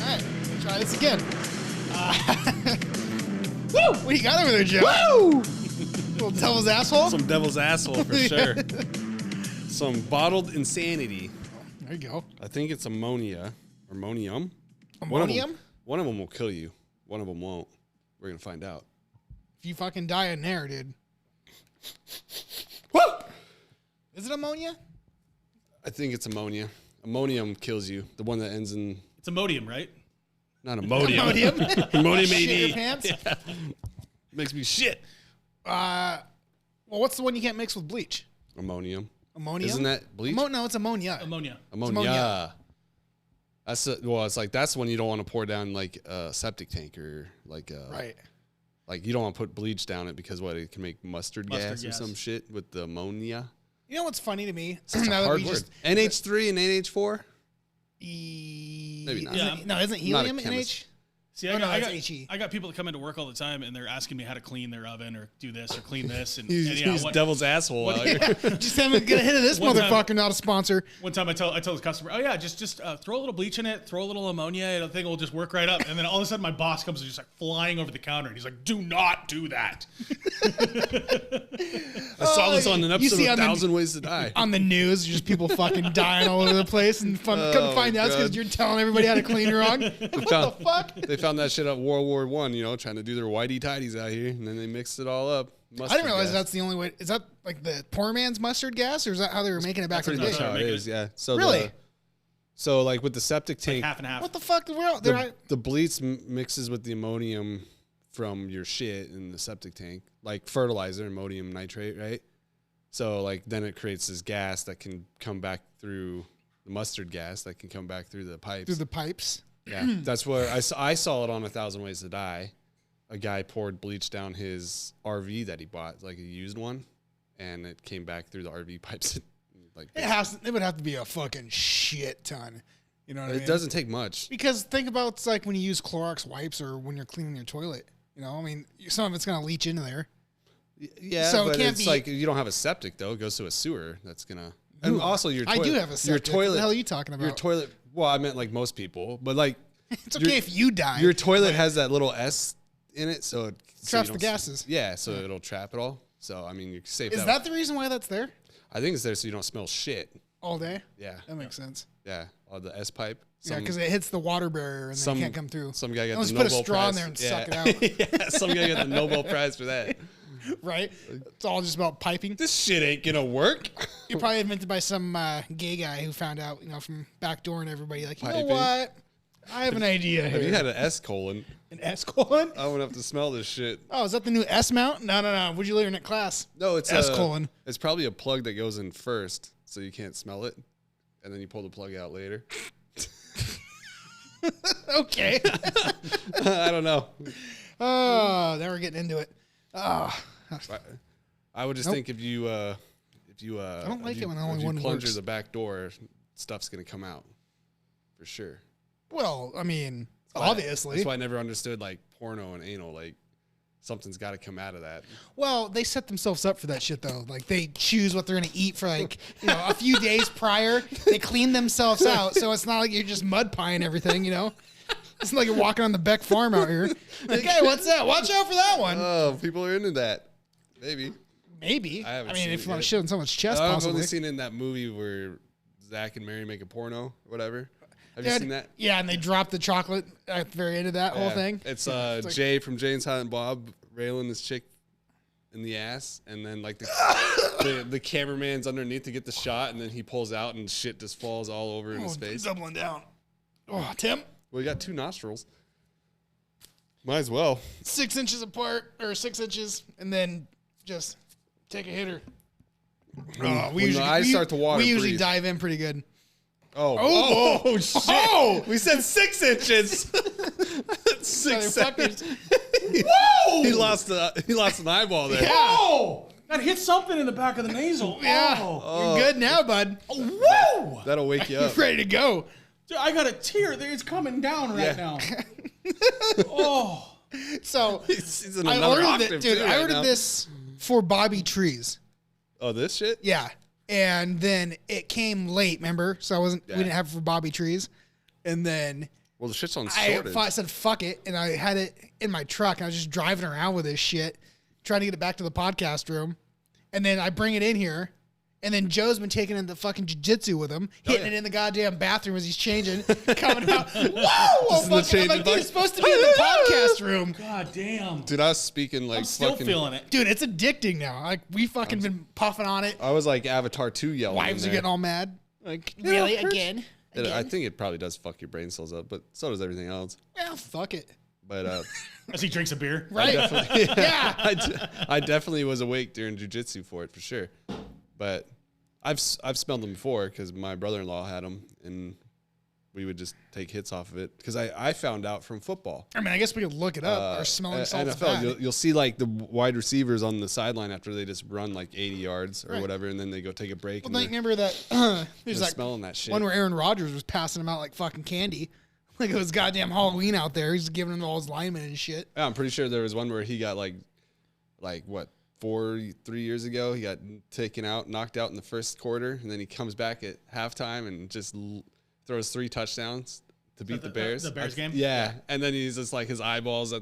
Alright, try this again. Woo! What do you got over there, Joe? Woo! Little devil's asshole? Some devil's asshole for sure. Some bottled insanity. There you go. I think it's ammonia. Ammonium? Ammonium? One of them will kill you. One of them won't. We're going to find out. If you fucking die in there, dude. Woo! Is it ammonia? I think it's ammonia. Ammonium kills you. The one that ends in... It's Imodium, right? Not Imodium. Ammonium? Imodium Shit AD. your pants? Yeah. Makes me shit. Well, what's the one you can't mix with bleach? Ammonium. Ammonium? Isn't that bleach? No, it's ammonia. Ammonia. Ammonia. That's it's like that's when you don't want to pour down like a septic tank or like Right. Like you don't want to put bleach down it because it can make mustard gas or gas. some shit with the ammonia. You know what's funny to me? It's a hard word. NH3 and NH4? Maybe not. No, isn't helium NH? See, Oh, no, I it's HE. got people that come into work all the time, and they're asking me how to clean their oven or do this or clean this. And, He's devil's asshole out here. Just haven't get a hit of this One motherfucker, time- not a sponsor. One time I tell the customer, oh yeah, just throw a little bleach in it, throw a little ammonia, and I think it will just work right up. And then all of a sudden my boss comes and just like flying over the counter, and he's like, do not do that. I saw this on an You episode see of on the- 1,000 Ways to Die. On the news, just people fucking dying all over the place, and come find out because God. you're telling everybody how to clean wrong. What the fuck? They found that shit at World War I, trying to do their whitey-tidies out here, and then they mixed it all up. I didn't realize that's the only way. Is that like the poor man's mustard gas, or is that how they were making it back in the That's day? how it is, yeah. So Really? So like with the septic tank, Half and half. What the fuck? the bleach mixes with the ammonium from your shit in the septic tank, like fertilizer, ammonium nitrate, right? So like then it creates this gas that can come back through the mustard gas that can come back through the pipes. Through the pipes. Yeah, that's where I saw it on 1,000 Ways to Die. A guy poured bleach down his RV that he bought, like a used one, and it came back through the RV pipes. Like It would have to be a fucking shit ton. You know what I mean? it doesn't take much. Because think about it's like when you use Clorox wipes or when you're cleaning your toilet. You know, I mean, some of it's gonna leach into there. Yeah, So it but can't it's be- like you don't have a septic though. It goes to a sewer. That's gonna. And also your toilet. I do have a septic. Your toilet. What the hell are you talking about? Your toilet. Well, I meant like most people, but like It's okay if you die. your toilet has that little S in it, so it Traps you the don't- gases. Yeah, so it'll trap it all. So I mean, you're safe. Is that the reason why that's there I think it's there so you don't smell shit. all day? Yeah, That makes sense. yeah. Or the S pipe. Yeah, because it hits the water barrier and then it can't come through. Some guy got Let's the put a Nobel straw in Prize. there and Yeah. suck it out. Yeah, some guy got the Nobel Prize for that. Right? It's all just about piping. This shit ain't gonna work. You're probably invented by some gay guy who found out, from backdoor and everybody. Like, you Piping. know what? I have an idea here. If you had an S colon, An S colon? I wouldn't have to smell this shit. Oh, is that the new S mount? No. What'd you learn in class? No, it's S colon. It's probably a plug that goes in first, so you can't smell it, and then you pull the plug out later. Okay. I don't know. Oh, now we're getting into it. Oh, I would just think if you I don't like it when only if you one plunge works. through the back door, stuff's gonna come out for sure. well, I mean, That's why obviously. I never understood like porno and anal. Like something's got to come out of that. Well, they set themselves up for that shit though. Like they choose what they're gonna eat for like a few days prior. They clean themselves out, so it's not like you're just mud pieing everything. It's not like you're walking on the Beck farm out here. Like, hey, what's that? Watch out for that one. Oh, people are into that. Maybe. Maybe. I haven't I mean, seen if it you want yet. to shit on someone's chest, I've possibly. only seen it in that movie where Zach and Mary make a porno, or whatever. Have you Yeah, seen that? Yeah, and they drop the chocolate at the very end of that whole Yeah. thing. It's like- Jay from Jay and Silent Bob railing this chick in the ass, and then like the cameraman's underneath to get the shot, and then he pulls out and shit just falls all over in his face. Doubling down. Oh, Tim, Well, you got two nostrils. Might as well. 6 inches apart, or 6 inches, and then just take a hitter. Oh, When the eyes start to water, we usually breathe. dive in pretty good. Oh shit! Oh! We said 6 inches. 6 seconds. Motherfuckers. Whoa! He lost an eyeball there. Whoa! That hit something in the back of the nasal. Yeah. Oh. You're good now, bud. Whoa! That'll wake you You're up. ready to go. Dude, I got a tear. It's coming down right now. Oh. So He's in I another ordered octave, it, dude. too, I right ordered now. this for Bobby Trees. Oh, this shit? Yeah, and then it came late. Remember, so I wasn't. Yeah. We didn't have it for Bobby Trees, and then Well, the shit's on I shortage. said fuck it, and I had it in my truck. And I was just driving around with this shit, trying to get it back to the podcast room, and then I bring it in here. And then Joe's been taking in the fucking jiu-jitsu with him, hitting it in the goddamn bathroom as he's changing, coming out. Whoa! in the changing I'm like, dude, bucket. it's supposed to be in the podcast room. God damn. Dude, I was speaking like I'm still fucking. feeling it. Dude, it's addicting now. Like, we fucking been puffing on it. I was like Avatar 2 yelling. Wives in are there. getting all mad. Like, Yeah, really? of course. Again? I think it probably does fuck your brain cells up, but so does everything else. Well, fuck it. But As he drinks a beer. Right? Yeah. I definitely was awake during jujitsu for it for sure. But I've smelled them before because my brother-in-law had them, and we would just take hits off of it. Because I found out from football. I mean, I guess we could look it up. Our smelling salts NFL, you'll see like the wide receivers on the sideline after they just run like 80 yards or Right. whatever, and then they go take a break. Well, and like, they're remember that there's like smelling that shit. one where Aaron Rodgers was passing them out like fucking candy. Like it was goddamn Halloween out there. He's giving them all his linemen and shit. Yeah, I'm pretty sure there was one where he got like what 3 years ago. He got taken out, knocked out in the first quarter, and then he comes back at halftime and just throws 3 touchdowns to beat the Bears. The Bears game? Yeah, and then he's just like his eyeballs are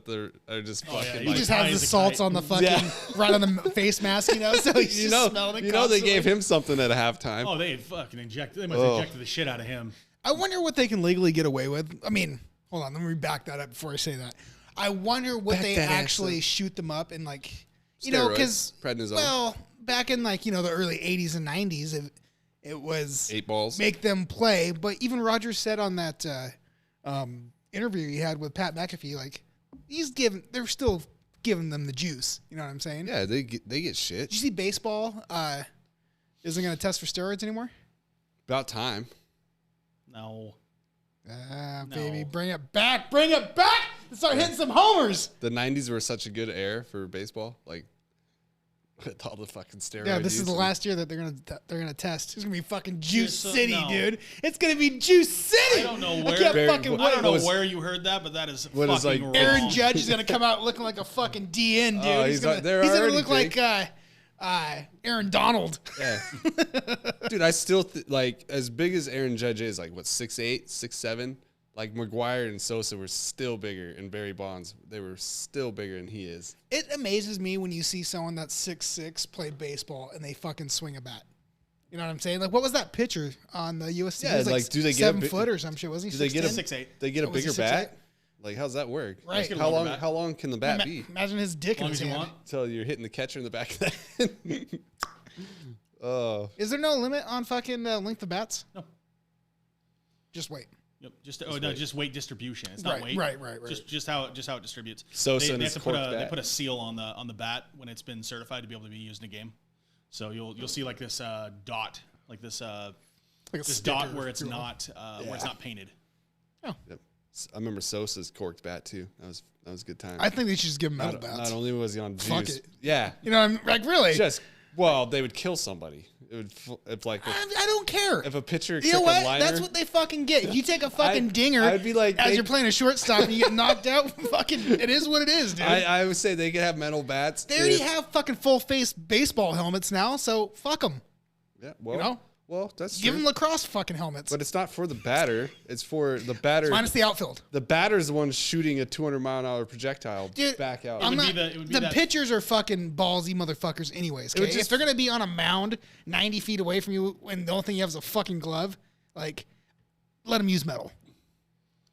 just Oh, yeah, fucking he He like. just high has the as a salts kite. on the fucking Yeah. right on the face mask, you know. So he's you just know, smelling it. you know they constantly. gave him something at halftime. Oh, they fucking injected. They must have Oh. injected the shit out of him. I wonder what they can legally get away with. I mean, hold on, let me back that up before I say that. I wonder what Back they that ass actually up. shoot them up in, like, you know, because Prednisone. well, back in like the early '80s and '90s, it was 8 balls. make them play. But even Rogers said on that interview he had with Pat McAfee, like they're still giving them the juice. You know what I'm saying? Yeah, they get shit. Did you see baseball isn't going to test for steroids anymore? About time. No. Baby, No. bring it back. Bring it back. Let's start hitting some homers. The 90s were such a good era for baseball. Like with all the fucking steroids. Yeah, this is use the and- last year that they're gonna test. It's gonna be fucking Juice So- City, no. dude. It's gonna be Juice City. I don't know I where- can't Very- fucking I wait. I don't know was- where you heard that, but that is What fucking is, like, wrong. Aaron Judge is gonna come out looking like a fucking DN, dude. Oh, he's he's gonna, like- they're he's gonna already look big. like Aaron Donald. Yeah. Dude, I still like as big as Aaron Judge is, like what 6'8", 6'7", like McGuire and Sosa were still bigger, and Barry Bonds, they were still bigger than he is. It amazes me when you see someone that's 6'6" play baseball and they fucking swing a bat. You know what I'm saying? Like, what was that pitcher on the USC? Yeah, He was like, do they get a 7 big- foot or some shit? Wasn't he? Do they get a 6'10"? 6'8". They get a Oh, was he bigger 6'8"? bat? Like, how's that work? Right. Like, get a how longer long? bat. How long can the bat be? Imagine his dick As long in his as you hand. want. Until you're hitting the catcher in the back of the head. Oh, Is there no limit on fucking length of bats? No. Just wait. Yep. Just weight distribution. It's not Right, weight. right. Just how it distributes. Sosa they and have his to put corked they bat. put a seal on the bat when it's been certified to be able to be used in a game. So you'll see like this dot, like this Like a this dot sticker, where it's if you will. not where it's not painted. yep. I remember Sosa's corked bat too. That was a good time. I think they should just give him metal not, bats. not only was he on Fuck juice, it. yeah, You know, I'm like, really? just they would kill somebody. It would if like I don't care. if a pitcher You took know a what? liner. That's what they fucking get. If you take a fucking dinger I'd be like, as they- you're playing a shortstop and you get knocked out, fucking, it is what it is, dude. I would say they could have metal bats. they already if- have fucking full face baseball helmets now, so fuck them. Yeah, well, know? well, that's Give true. them lacrosse fucking helmets. But it's not for the batter. It's for the batter. Minus the outfield. The batter's the one shooting a 200-mile-an-hour projectile Dude, back out. I'm would not, be it would be the that- pitchers are fucking ballsy motherfuckers anyways. would Okay? just- If they're going to be on a mound 90 feet away from you and the only thing you have is a fucking glove, like, let them use metal.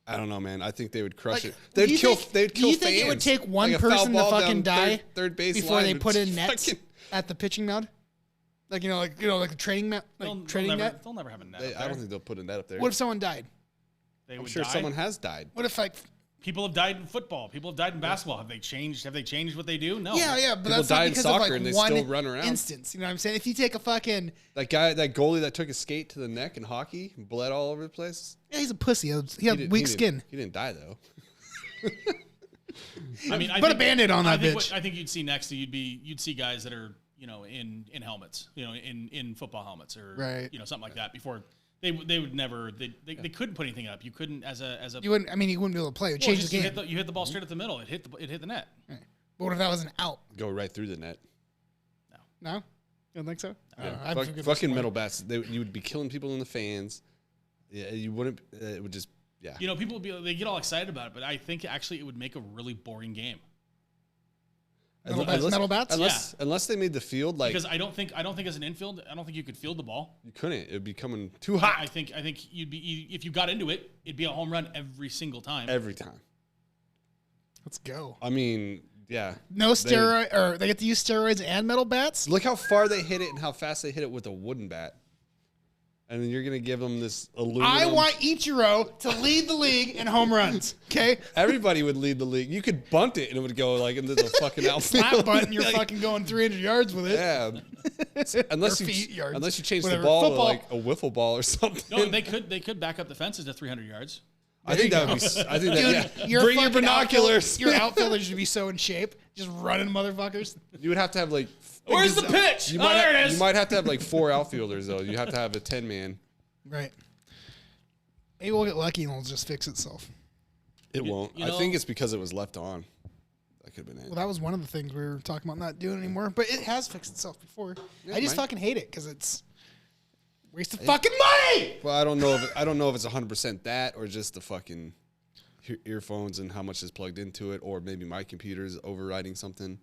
I don't know, man. I think they would crush Like, it. They'd kill. They'd do kill you think it would fans. take one Like a foul person to ball fucking down die third base before line they would put in nets fucking- at the pitching mound? Like, like the training net, like training net? They'll never have a net. They- up I don't there. think they'll put a net up there. What if someone died? They I'm would sure die. someone has died. What if, like, People have died in football. People have died in basketball. Have they changed? Have they changed what they do? No. yeah, but People that's die not in because soccer of, like, and they one still run around. instance. You know what I'm saying? If you take a fucking, That goalie that took a skate to the neck in hockey, bled all over the place. yeah, he's a pussy. He had didn't- weak didn't- skin. He didn't die though. I mean, I Put a think- Band-Aid on I that think bitch. I think you'd see next. You'd see guys that are in helmets, in football helmets or Right. something like that before They would never. They couldn't put anything up. You couldn't as a. You wouldn't. I mean, you wouldn't be able to play. It would change the game. You hit the ball straight at the middle. It hit the net. Right. But what if that was an out? Go right through the net. No, you don't think so? Yeah. Fucking metal bats. You would be killing people in the fans. Yeah, you wouldn't. It would just. Yeah. You know, people they get all excited about it, but I think actually it would make a really boring game. Metal bats? Unless they made the field like, because I don't think as an infield, I don't think you could field the ball. You couldn't. It would be coming too hot. I think you'd be if you got into it, it'd be a home run every single time. Every time. Let's go. I mean, yeah. No steroid, or they get to use steroids and metal bats. Look how far they hit it and how fast they hit it with a wooden bat. And then you're gonna give them this aluminum. I want Ichiro to lead the league in home runs. Okay. Everybody would lead the league. You could bunt it and it would go like into the fucking outfield. Slap bunt, you're fucking going 300 yards with it. Yeah. Unless you change Whatever. the ball Football. to like a wiffle ball or something. No, they could back up the fences to 300 yards. I think that would be. I think that. Dude, Yeah. Bring your binoculars. Your outfielders should be so in shape, just running motherfuckers. You would have to have like. Where's the pitch? You There it is. You might have to have like 4 outfielders though. You have to have a 10-man. Right. Maybe we'll get lucky and it'll just fix itself. It won't. I think it's because it was left on. That could have been it. Well, that was one of the things we were talking about not doing anymore, but it has fixed itself before. I just fucking hate it because it's waste of fucking money. Well, I don't know if it's 100% that or just the fucking earphones and how much is plugged into it, or maybe my computer is overriding something.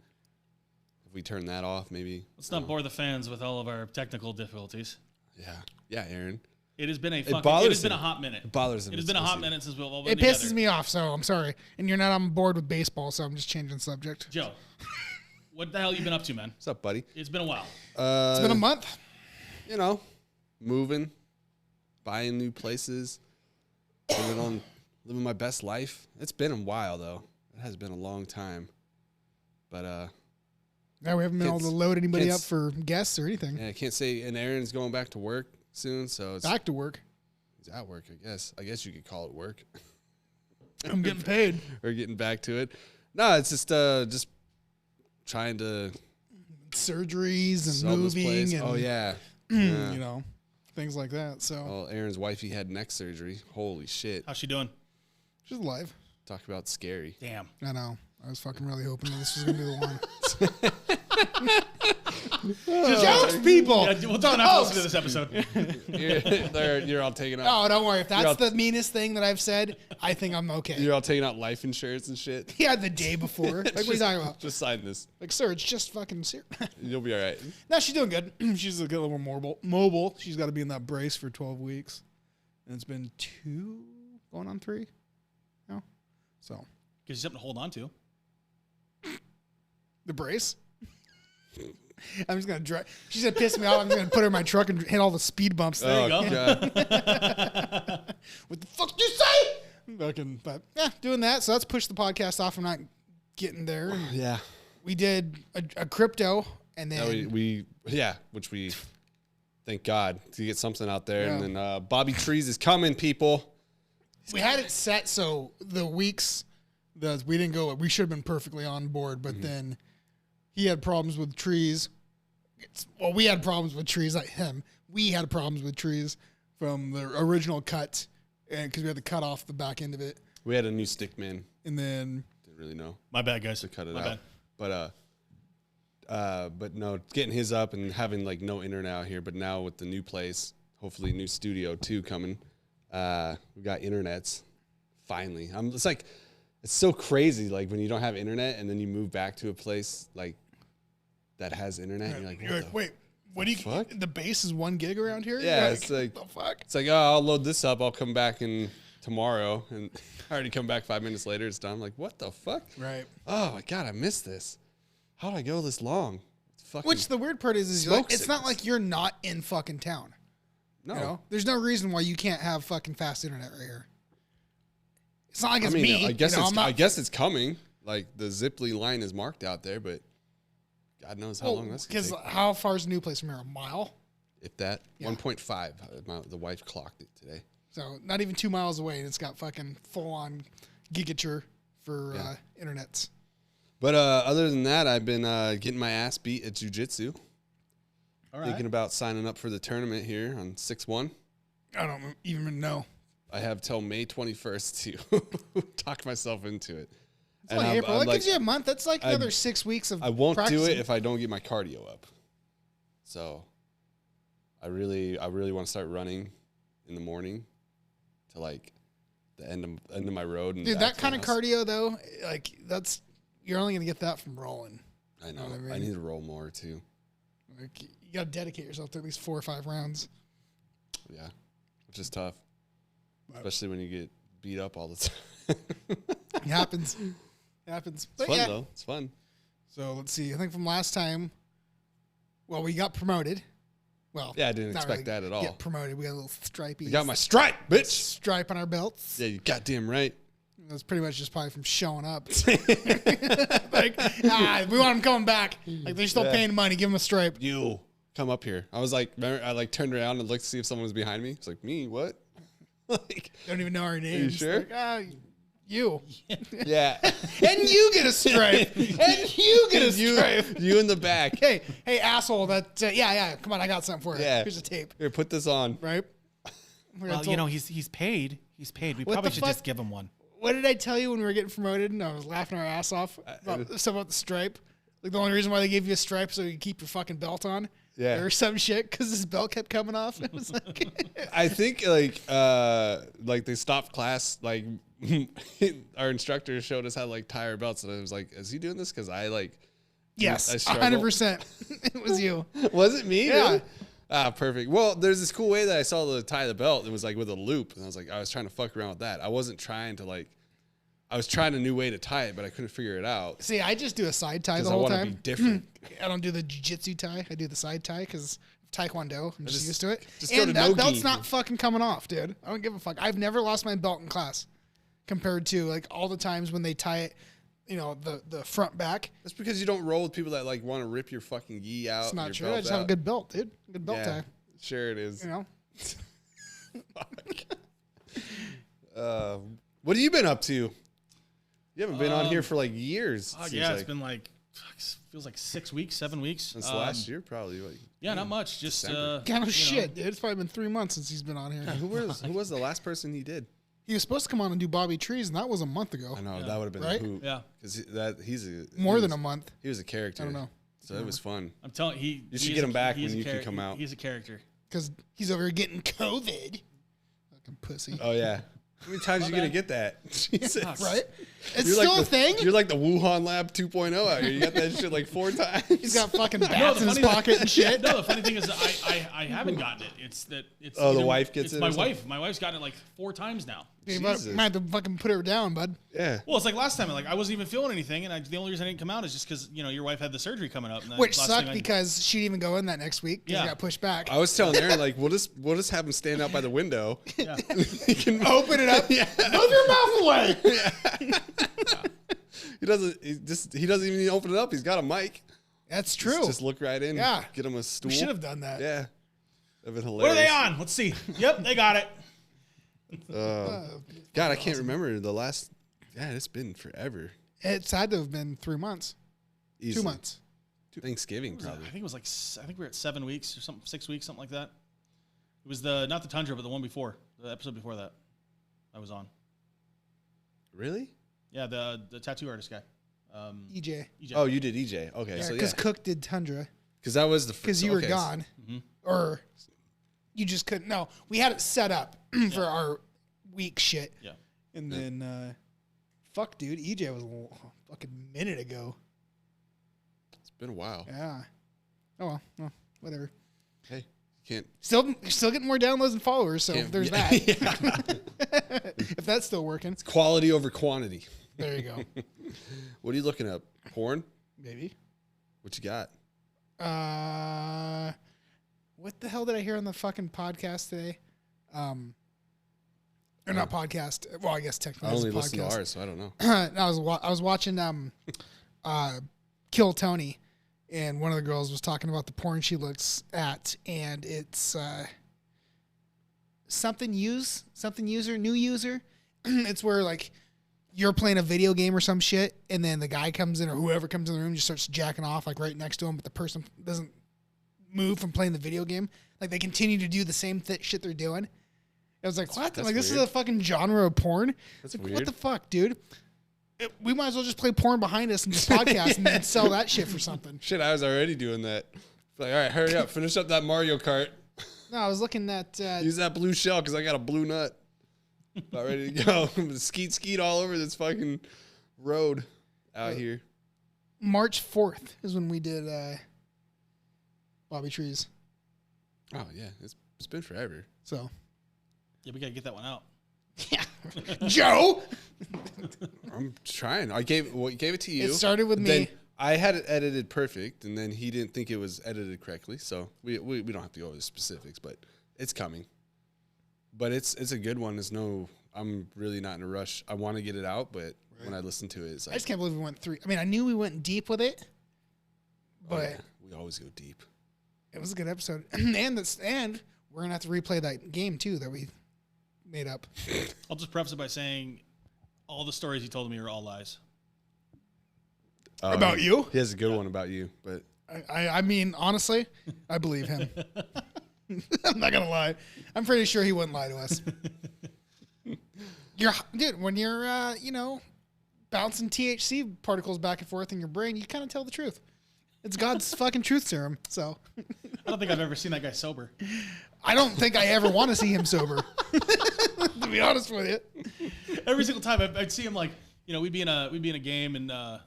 If we turn that off, maybe. Let's not bore the fans with all of our technical difficulties. Yeah, Aaron. It has been a hot minute. It bothers him. It has been a hot minute since we've all been It together. pisses me off, so I'm sorry. And you're not on board with baseball, so I'm just changing subject. Joe, what the hell you been up to, man? What's up, buddy? It's been a while. It's been a month. You know, moving, buying new places, living my best life. It's been a while though. It has been a long time. But Yeah, we haven't been able to load anybody up for guests or anything. yeah, I can't say. And Aaron's going back to work soon, so it's Back to work. he's at work. I guess you could call it work. I'm getting paid. Or getting back to it. No, it's just trying to Surgeries and sell this moving place. and Oh yeah. you know, things like that. So Well, Aaron's wifey had neck surgery. Holy shit. How's she doing? she's alive. Talk about scary. Damn. I know. I was fucking really hoping that this was gonna be the one. Jokes, people. Yeah, we'll tell not to listen to this episode. You're all taking out. Oh, don't worry. If that's the meanest thing that I've said, I think I'm okay. You're all taking out life insurance and shit. Yeah, the day before. Like, what are you talking about? Just sign this. Like, sir, it's just fucking serious. You'll be all right. No, she's doing good. She's a little more mobile. She's got to be in that brace for 12 weeks. And it's been 2, going on 3 now. So. Gives you something to hold on to. The brace? I'm just going to drive. She's going to piss me off. I'm just going to put her in my truck and hit all the speed bumps. There you go. God. What the fuck did you say? Fucking, but yeah, doing that. So let's push the podcast off. I'm not getting there. Yeah. We did a crypto and then which we thank God to get something out there. Yeah. And then Bobby Trees is coming, people. we had it set so the weeks that we didn't go. We should have been perfectly on board, but then he had problems with trees. We had problems with trees, not him. We had problems with trees from the original cut, and because we had to cut off the back end of it, We had a new stick man. and then Didn't really know My bad, guys. to cut it My out. But no, getting his up and having like no internet out here. But now with the new place, hopefully new studio too coming, we got internets. Finally, it's so crazy. Like when you don't have internet and then you move back to a place like that has internet, and you're like, wait, what do you? fuck? The base is 1 gig around here. Yeah, You're it's like what the fuck. It's like, oh, I'll load this up. I'll come back in tomorrow, and I already come back 5 minutes later. It's done. I'm like, what the fuck? Right. Oh my god, I missed this. How did I go this long? It's fucking Which the weird part is smoke it's not sickness. like you're not in fucking town. no. You know, there's no reason why you can't have fucking fast internet right here. It's not like it's I mean, me. I guess you know, I guess it's coming. Like the Ziply line is marked out there, but God knows how long that's gonna because take. how far is the new place from here? A mile. If that, Yeah. 1.5. The wife clocked it today. So not even 2 miles away, and it's got fucking full on gigature for internets. But other than that, I've been getting my ass beat at jiu-jitsu. All right. Thinking about signing up for the tournament here on 6/1. I don't even know. I have till May 21st to talk myself into it. It's only April. That gives you a month. That's like another 6 weeks of I won't practicing. do it if I don't get my cardio up. So I really want to start running in the morning to like the end of my road. And Dude, back that to kind my of house. cardio though, like you're only gonna get that from rolling. I know. what I mean? I need to roll more too. Like you gotta dedicate yourself to at least 4 or 5 rounds. Yeah, which is tough, especially when you get beat up all the time. It happens. It happens. It's fun though. It's fun. So let's see. I think from last time, well, we got promoted. Well, Yeah, I didn't not expect really that at all. Get promoted. We got a little stripey. You got my stripe, bitch. stripe on our belts. Yeah, you goddamn right. That's pretty much just probably from showing up. Like, we want them coming back. Like they're still paying money. Give them a stripe. You come up here. I was like, I like turned around and looked to see if someone was behind me. It's like, me, what? Like, Don't even know our names. sure? Like, you. yeah. And you get a stripe. And you get a stripe. You in the back. Hey, asshole. That yeah. Come on, I got something for you. Yeah. Here's a tape. Here, put this on. Right. Well, you know, he's paid. He's paid. We What probably the should fuck? just give him one. What did I tell you when we were getting promoted and I was laughing our ass off about stuff about the stripe? Like the only reason why they gave you a stripe so you could keep your fucking belt on. Yeah. Or some shit because his belt kept coming off. It was like, I think like they stopped class. Like our instructor showed us how to like tie our belts, and I was like, "Is he doing this?" Because I like, yes, I struggle. 100%. It was you. Was it me? Yeah. Dude? Ah, perfect. Well, there's this cool way that I saw to tie the belt. It was like with a loop, and I was like, I was trying to fuck around with that. I wasn't trying to like. I was trying a new way to tie it, but I couldn't figure it out. See, I just do a side tie the Because I whole want to time. be different. I don't do the jiu-jitsu tie. I do the side tie because Taekwondo. I'm just used to it. just go And to that no-gi. belt's not fucking coming off, dude. I don't give a fuck. I've never lost my belt in class compared to like all the times when they tie it, you know, the front back. That's because you don't roll with people that like want to rip your fucking gi out. It's and not your true. I belt just have a out. good belt, dude. Good belt Yeah, tie. sure it is. You know. What have you been up to? You haven't been on here for like years. Oh, it yeah, seems it's been like feels like 6 weeks, 7 weeks since last year, probably. Like, Yeah, not much. Just December. Kind of you shit, know. dude. It's probably been 3 months since he's been on here. who was the last person he did? He was supposed to come on and do Bobby Trees, and that was a month ago. I know that would have been Right? a hoot. Yeah. because More than a month. He was a character. I don't know. So it was fun. I'm telling you, You should get him back when you can come out. out. He's a character. Because he's over here getting COVID. Fucking pussy. Oh yeah. How many times are you gonna get that? Jesus. Right? It's You're still like a thing? You're like the Wuhan Lab 2.0 out here. You got that shit like 4 times. He's got fucking bats in his pocket and shit. No, the funny thing is that I haven't gotten it. It's that it's. Oh, the either- wife gets it's it My or something? wife. My wife's gotten it like 4 times now. You might Jesus. have to fucking put her down, bud. Yeah. Well, it's like last time. Like I wasn't even feeling anything, and the only reason I didn't come out is just because your wife had the surgery coming up. And the Which last sucked thing because she didn't even go in that next week because Yeah. it got pushed back. I was telling Aaron like we'll just have him stand out by the window. Yeah. He can Open it up. Yeah. Move your mouth away. He doesn't even need to open it up. He's got a mic. That's true. Just look right in. Yeah. Get him a stool. We should have done that. Yeah. That'd been What are hilarious. they on? Let's see. Yep, they got it. God, I can't remember the last. Yeah, it's been forever. It's had to have been 3 months. Easily. 2 months. Thanksgiving I probably. think it was like I think we were at 7 weeks or something, 6 weeks, something like that. It was not the Tundra, but the one before, the episode before that. I was on. Really? Yeah, the tattoo artist guy. EJ. EJ. Oh, you did EJ. Okay, Yeah, so because yeah, Cook did Tundra. because that was the Because you were gone. Or you just couldn't. No, we had it set up for our week shit. Yeah. And then, fuck, dude, EJ was a fucking minute ago. It's been a while. Yeah. Oh, well, whatever. Hey, can't. Still getting more downloads and followers, so can't there's yeah. that. If that's still working, Quality over quantity. there you go. What are you looking up? Porn? Maybe. What you got? What the hell did I hear on the fucking podcast today? Or not podcast. Well, I guess technically I it's a only listen to podcast. ours, so I don't know. I was watching Kill Tony, and one of the girls was talking about the porn she looks at, and it's new user. It's where like you're playing a video game or some shit, and then the guy comes in or whoever comes in the room just starts jacking off like right next to him, but the person doesn't move from playing the video game. Like they continue to do the same shit they're doing. I was like, what? that's Like, this is weird. a fucking genre of porn? That's Like, weird. what the fuck, dude? We might as well just play porn behind us and just podcast and then sell that shit for something. Shit, I was already doing that. Like, all right, hurry up, finish up that Mario Kart. No, I was looking at... Use that blue shell because I got a blue nut. About ready to go. Skeet all over this fucking road out here. March 4th is when we did Bobby Trees. Oh yeah, it's been forever. So, Yeah, we gotta get that one out. yeah. Joe! I'm trying. I gave it to you. It started with Then me. I had it edited perfect, and then he didn't think it was edited correctly. So we don't have to go over the specifics, but it's coming. But it's a good one. I'm really not in a rush. I want to get it out, but when I listen to it, it's I like, just can't believe we went 3. I mean, I knew we went deep with it, but oh, yeah, we always go deep. it was a good episode. and we're going to have to replay that game, too, that we made up. I'll just preface it by saying all the stories he told me are all lies. About you? He has a good one about you, but I mean, honestly, I believe him. I'm not going to lie. I'm pretty sure he wouldn't lie to us. Dude, when you're, bouncing THC particles back and forth in your brain, you kind of tell the truth. It's God's fucking truth serum. So I don't think I've ever seen that guy sober. I don't think I ever want to see him sober. To be honest with you. Every single time I'd see him, like, we'd be in a game and oh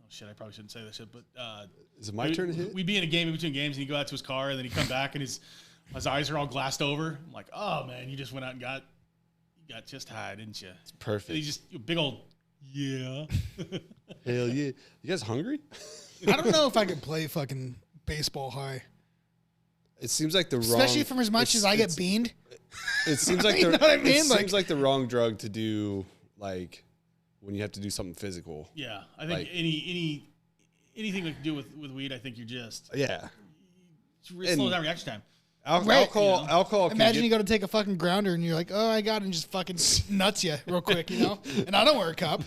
shit, I probably shouldn't say this shit, but is it my turn to hit? We'd be in a game in between games, and he'd go out to his car, and then he'd come back, and his eyes are all glassed over. I'm like, oh man, you just went out and got just high, didn't you? It's perfect. And he just big old yeah. Hell yeah! You guys hungry? I don't know if I could play fucking baseball high. It seems like the wrong, Especially from as much as I get beamed. It seems like You know what I mean? It seems like the wrong drug to do, like when you have to do something physical. Yeah, I think Like- anything we can do with weed, I think you're just Yeah, slow down reaction time. Right. alcohol. You Alcohol. Can Imagine get, you go to take a fucking grounder and you're like, oh, I got it, and just fucking nuts you real quick, And I don't wear a cup.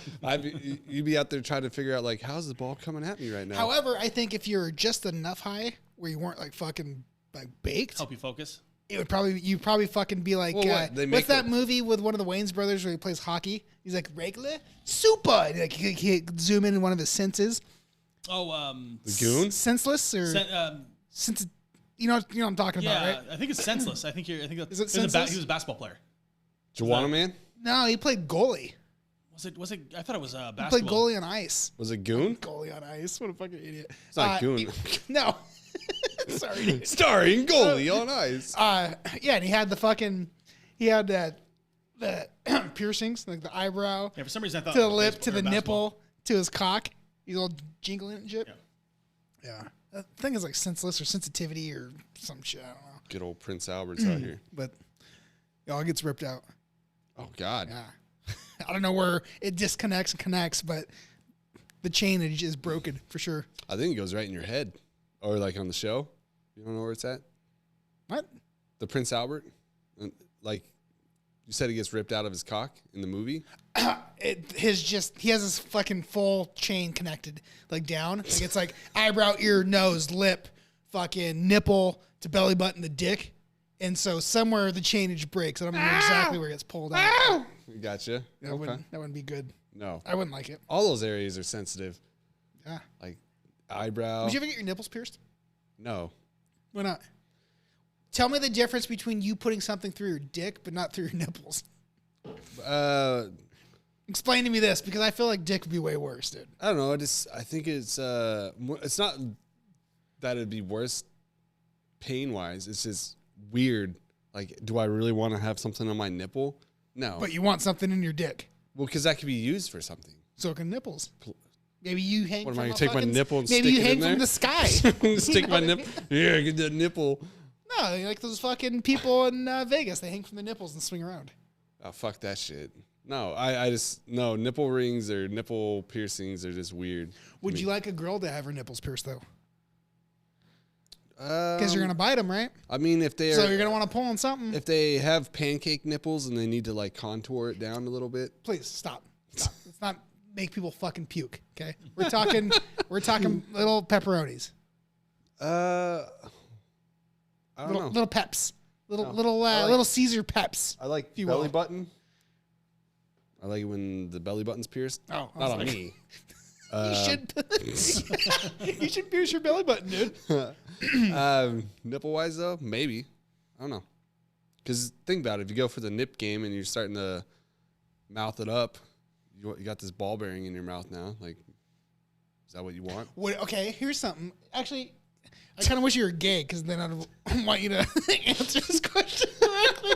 you'd be out there trying to figure out like, how's the ball coming at me right now? However, I think if you're just enough high where you weren't like fucking like baked, Help you focus. you'd probably fucking be like, Well, what? They what's make that it- movie with one of the Wayans brothers where he plays hockey? He's like, regular? Super! And, like, he zoom in one of his senses. Oh, the goon. Senseless or sense? You know what I'm talking about, yeah, right? I think it's senseless. I think that's Is it he was senseless? he was a basketball player. Juana Man. No, he played goalie. Was it? I thought it was He basketball. played goalie on ice. Was it goon? Goalie on ice. What a fucking idiot. It's not goon. No. Sorry, dude. Starring goalie on ice. Yeah, and he had the piercings, like the eyebrow, Yeah, for some reason I thought to the it was lip, baseball- to or the basketball. nipple, to his cock. He's all jingling and shit. Yeah. Yeah. That thing is like senseless or sensitivity or some shit. I don't know. Good old Prince Albert's out here. But it all gets ripped out. Oh God. Yeah. I don't know where it disconnects and connects, but the chainage is broken for sure. I think it goes right in your head, or like on the show. You don't know where it's at. What? The Prince Albert, like you said, he gets ripped out of his cock in the movie. He has his fucking full chain connected, like down. Like it's like eyebrow, ear, nose, lip, fucking nipple to belly button, the dick. And so somewhere the chainage breaks. I don't know exactly where it gets pulled out. Gotcha. That wouldn't be good. No, I wouldn't like it. all those areas are sensitive, Yeah. like eyebrow. Would you ever get your nipples pierced? No, Why not? Tell me the difference between you putting something through your dick but not through your nipples. Explain to me this, because I feel like dick would be way worse, dude. I don't know. I think it's not that it'd be worse pain wise. It's just weird. Like, do I really want to have something on my nipple? No. But you want something in your dick. Well, because that could be used for something. So can nipples. Maybe you hang What am from I a gonna take my fucking- nipple and maybe stick you it hang in from there? the sky. Stick my nipple. Yeah, get that nipple. No, like those fucking people in Vegas. They hang from the nipples and swing around. Oh, fuck that shit. No, I just no nipple rings or nipple piercings are just weird. Would you like a girl to have her nipples pierced though? Because Because you're gonna bite them, right? I mean, if they So are, you're gonna want to pull on something. if they have pancake nipples and they need to like contour it down a little bit. Please stop. Stop. Let's not make people fucking puke. Okay, we're talking little pepperonis, I don't know. little peps, Little Caesar peps. I like you belly will. button. I like it when the belly button's pierced. Oh, I not was on like- me. You should. You should pierce your belly button, dude. Nipple wise though, maybe. I don't know. Because think about it. If you go for the nip game and you're starting to mouth it up, you got this ball bearing in your mouth now. Like, is that what you want? Okay, here's something. Actually, I kind of wish you were gay because then I'd want you to answer this question correctly.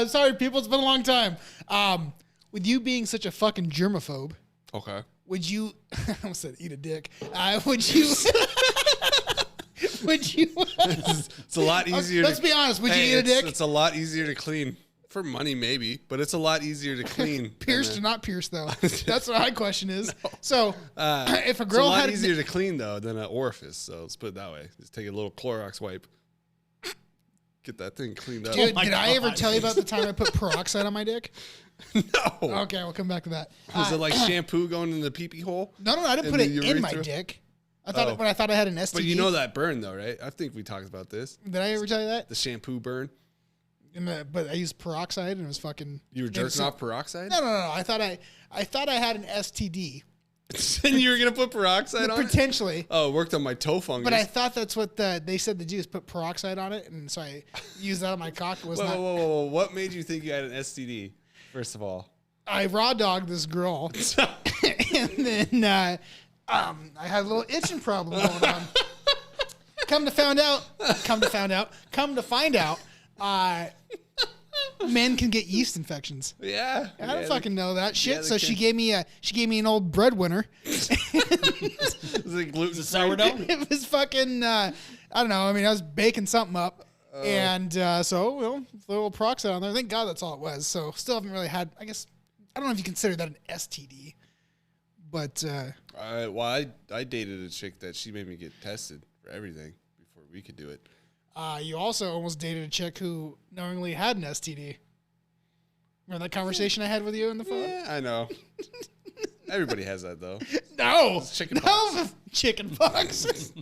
Sorry, people. It's been a long time. With you being such a fucking germaphobe, Okay. would you? I almost said eat a dick. Would you? Would you? It's a lot easier. Let's be honest. Would you eat a dick? It's a lot easier to clean. For money, maybe, but it's a lot easier to clean. Pierced or not pierced, though? That's what my question is. So, if a girl it's a lot had easier to clean though than an orifice. So let's put it that way. Just take a little Clorox wipe, get that thing cleaned up. Dude, my did I ever God. tell you about the time I put peroxide on my dick? No. Okay, we'll come back to that. Was it like shampoo going in the pee-pee hole? No, I didn't in put the it in my urethra? dick. I thought Oh. when I thought I had an STD. But you know that burn though, right? I think we talked about this. Did I ever tell you that? The shampoo burn. But I used peroxide and it was fucking. You were jerking off peroxide? No. I thought I had an STD. And you were gonna put peroxide on it? Potentially. Oh, it worked on my toe fungus. But I thought that's what they said to do is put peroxide on it, and so I used that on my cock. It was not. Whoa. What made you think you had an STD? First of all. I raw dogged this girl, and then I had a little itching problem going on. Come to find out, men can get yeast infections. Yeah. I don't fucking know that shit. yeah, they So she can. gave me an old breadwinner. Is it gluten Sourdough? It was fucking I don't know. I mean, I was baking something up, and so a little peroxide on there. Thank God that's all it was. So still haven't really had. I guess I don't know if you consider that an STD, but I dated a chick that she made me get tested for everything before we could do it. you also almost dated a chick who knowingly had an STD. Remember that conversation I had with you on the phone? Yeah, I know. Everybody has that though. No, chicken no, chicken pox.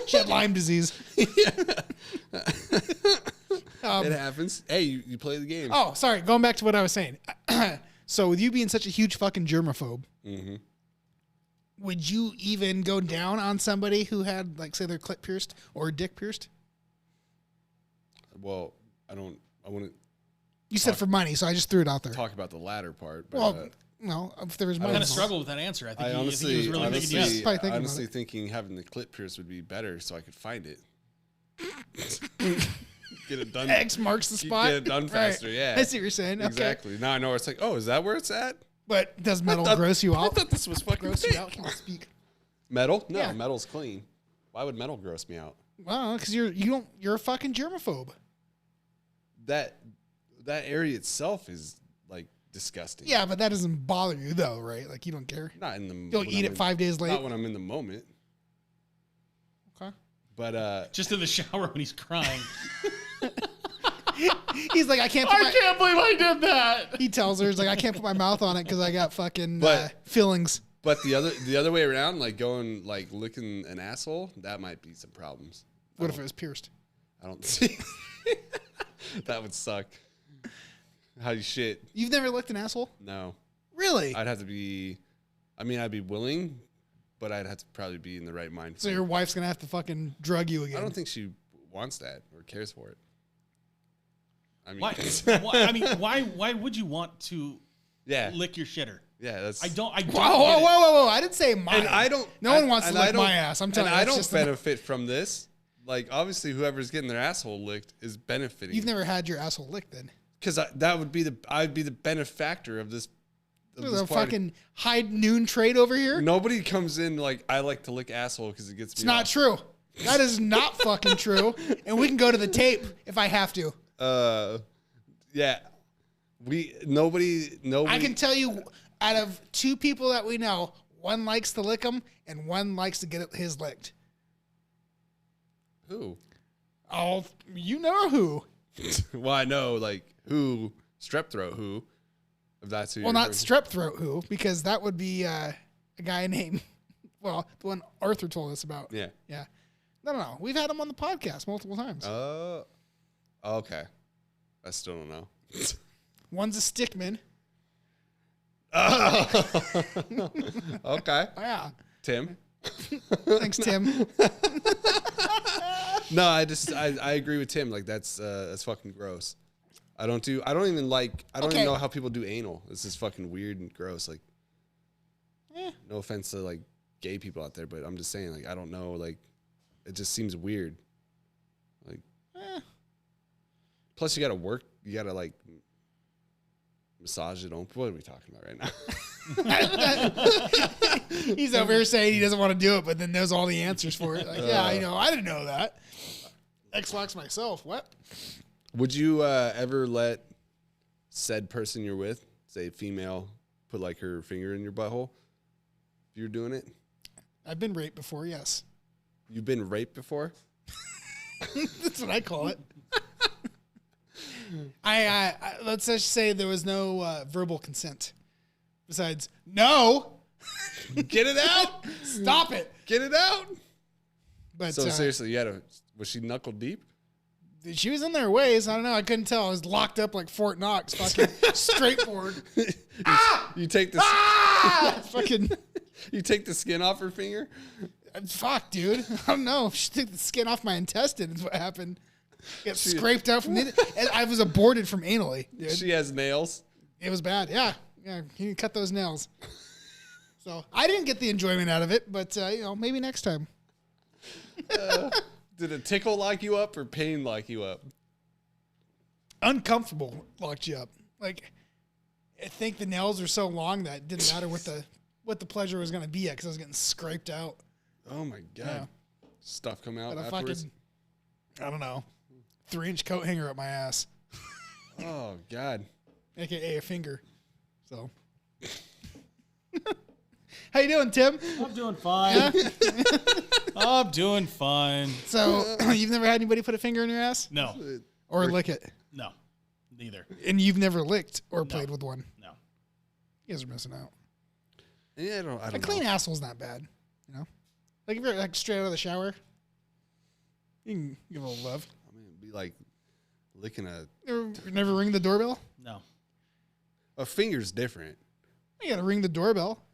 She had Lyme disease. It happens. Hey, you play the game. Oh, sorry. Going back to what I was saying. So with you being such a huge fucking germaphobe, would you even go down on somebody who had, like, say, their clit pierced or dick pierced? Well, I wouldn't You said for money, so I just threw it out there. talk about the latter part. But Well, no, if there was money, I kind of involved. struggled with that answer. I think, I I think he was really thinking yes. Probably thinking about honestly it. thinking having the clit pierce would be better so I could find it. Get it done. X marks the spot. Get it done faster, Right. yeah. I see what you're saying. Okay. Exactly. Now I know where it's like, oh, is that where it's at? But does metal thought- gross you I out? thought this was fucking Gross you fake. out? Can you speak? Metal? No, Yeah. metal's clean. Why would metal gross me out? Well, because you're a fucking germaphobe. That area itself is like disgusting. Yeah, but that doesn't bother you though, right? Like you don't care. Not in the. You'll when eat I'm it in- 5 days late. Not when I'm in the moment. Okay. But Just in the shower when he's crying. He's like, I can't. Put my, can't believe I did that. he tells her, he's like, I can't put my mouth on it because I got fucking But- fillings. But the other way around, like going like licking an asshole, that might be some problems. What if it was pierced? I don't see. That would suck. How you shit? You've never licked an asshole? No, Really? I'd have to be. I mean, I'd be willing, but I'd have to probably be in the right mind. So your wife's gonna have to fucking drug you again. I don't think she wants that or cares for it. I mean, Why? I mean, why would you want to yeah, lick your shitter? yeah. That's I don't. Whoa, get whoa, it. whoa! I didn't say mine. And I don't. No one wants to and I lick don't- my ass. I'm telling and you. I it's don't just benefit from this. Like obviously, whoever's getting their asshole licked is benefiting. You've never had your asshole licked, then? Because that would be I'd be the benefactor of this. Of There's this a party. fucking high noon trade over here. Nobody comes in like I like to lick asshole because it gets me. It's not off. true. That is not fucking true. And we can go to the tape if I have to. Yeah. Nobody. I can tell you, out of two people that we know, one likes to lick them and one likes to get his licked. Who? Oh, you know who? Well, I know like who strep throat who. If that's who. Well, you're not referring strep throat who, because that would be a guy named, well, the one Arthur told us about. to. Yeah. Yeah. No. We've had him on the podcast multiple times. Okay. I still don't know. One's a stickman. Okay. Yeah. Tim. Thanks, Tim. No, I agree with Tim. Like that's fucking gross. I don't even know how people do anal. It's just fucking weird and gross. Like, no offense to like gay people out there, but I'm just saying, like, I don't know, like, it just seems weird. Like, plus you gotta like massage it on. What are we talking about right now? He's over here saying he doesn't want to do it, but then knows all the answers for it. Like, I know. I didn't know that. X-Lax myself. What? Would you ever let said person you're with, say female, put like her finger in your butthole if you're doing it? I've been raped before, yes. You've been raped before? That's what I call it. I let's just say there was no verbal consent. Besides, no. Get it out. Stop it. Get it out. But So seriously, was she knuckle deep? she was in their ways. I don't know. I couldn't tell. I was locked up like Fort Knox, fucking straightforward. You take the Fucking you take the skin off her finger? fuck, dude. I don't know. She took the skin off my intestine is what happened. Got scraped out from the and I was aborted from anally, dude. She has nails. It was bad. Yeah. You cut those nails. So I didn't get the enjoyment out of it, but maybe next time. Did a tickle lock you up or pain lock you up? Uncomfortable locked you up. Like, I think the nails are so long that it didn't matter what the pleasure was going to be at because I was getting scraped out. Oh my god. Yeah. Stuff come out But a afterwards. fucking, I don't know, 3-inch coat hanger up my ass, Oh god. aka a finger. So, how you doing, Tim? I'm doing fine. I'm doing fine. So, you've never had anybody put a finger in your ass No, or lick it, no, neither. and you've never licked or played with one. No. You guys are missing out. Yeah, I A don't clean know. asshole's not bad, Like if you're like straight out of the shower, you can give it a little love. I mean, it'd be like licking Never ring the doorbell. No. a finger's different. You gotta ring the doorbell.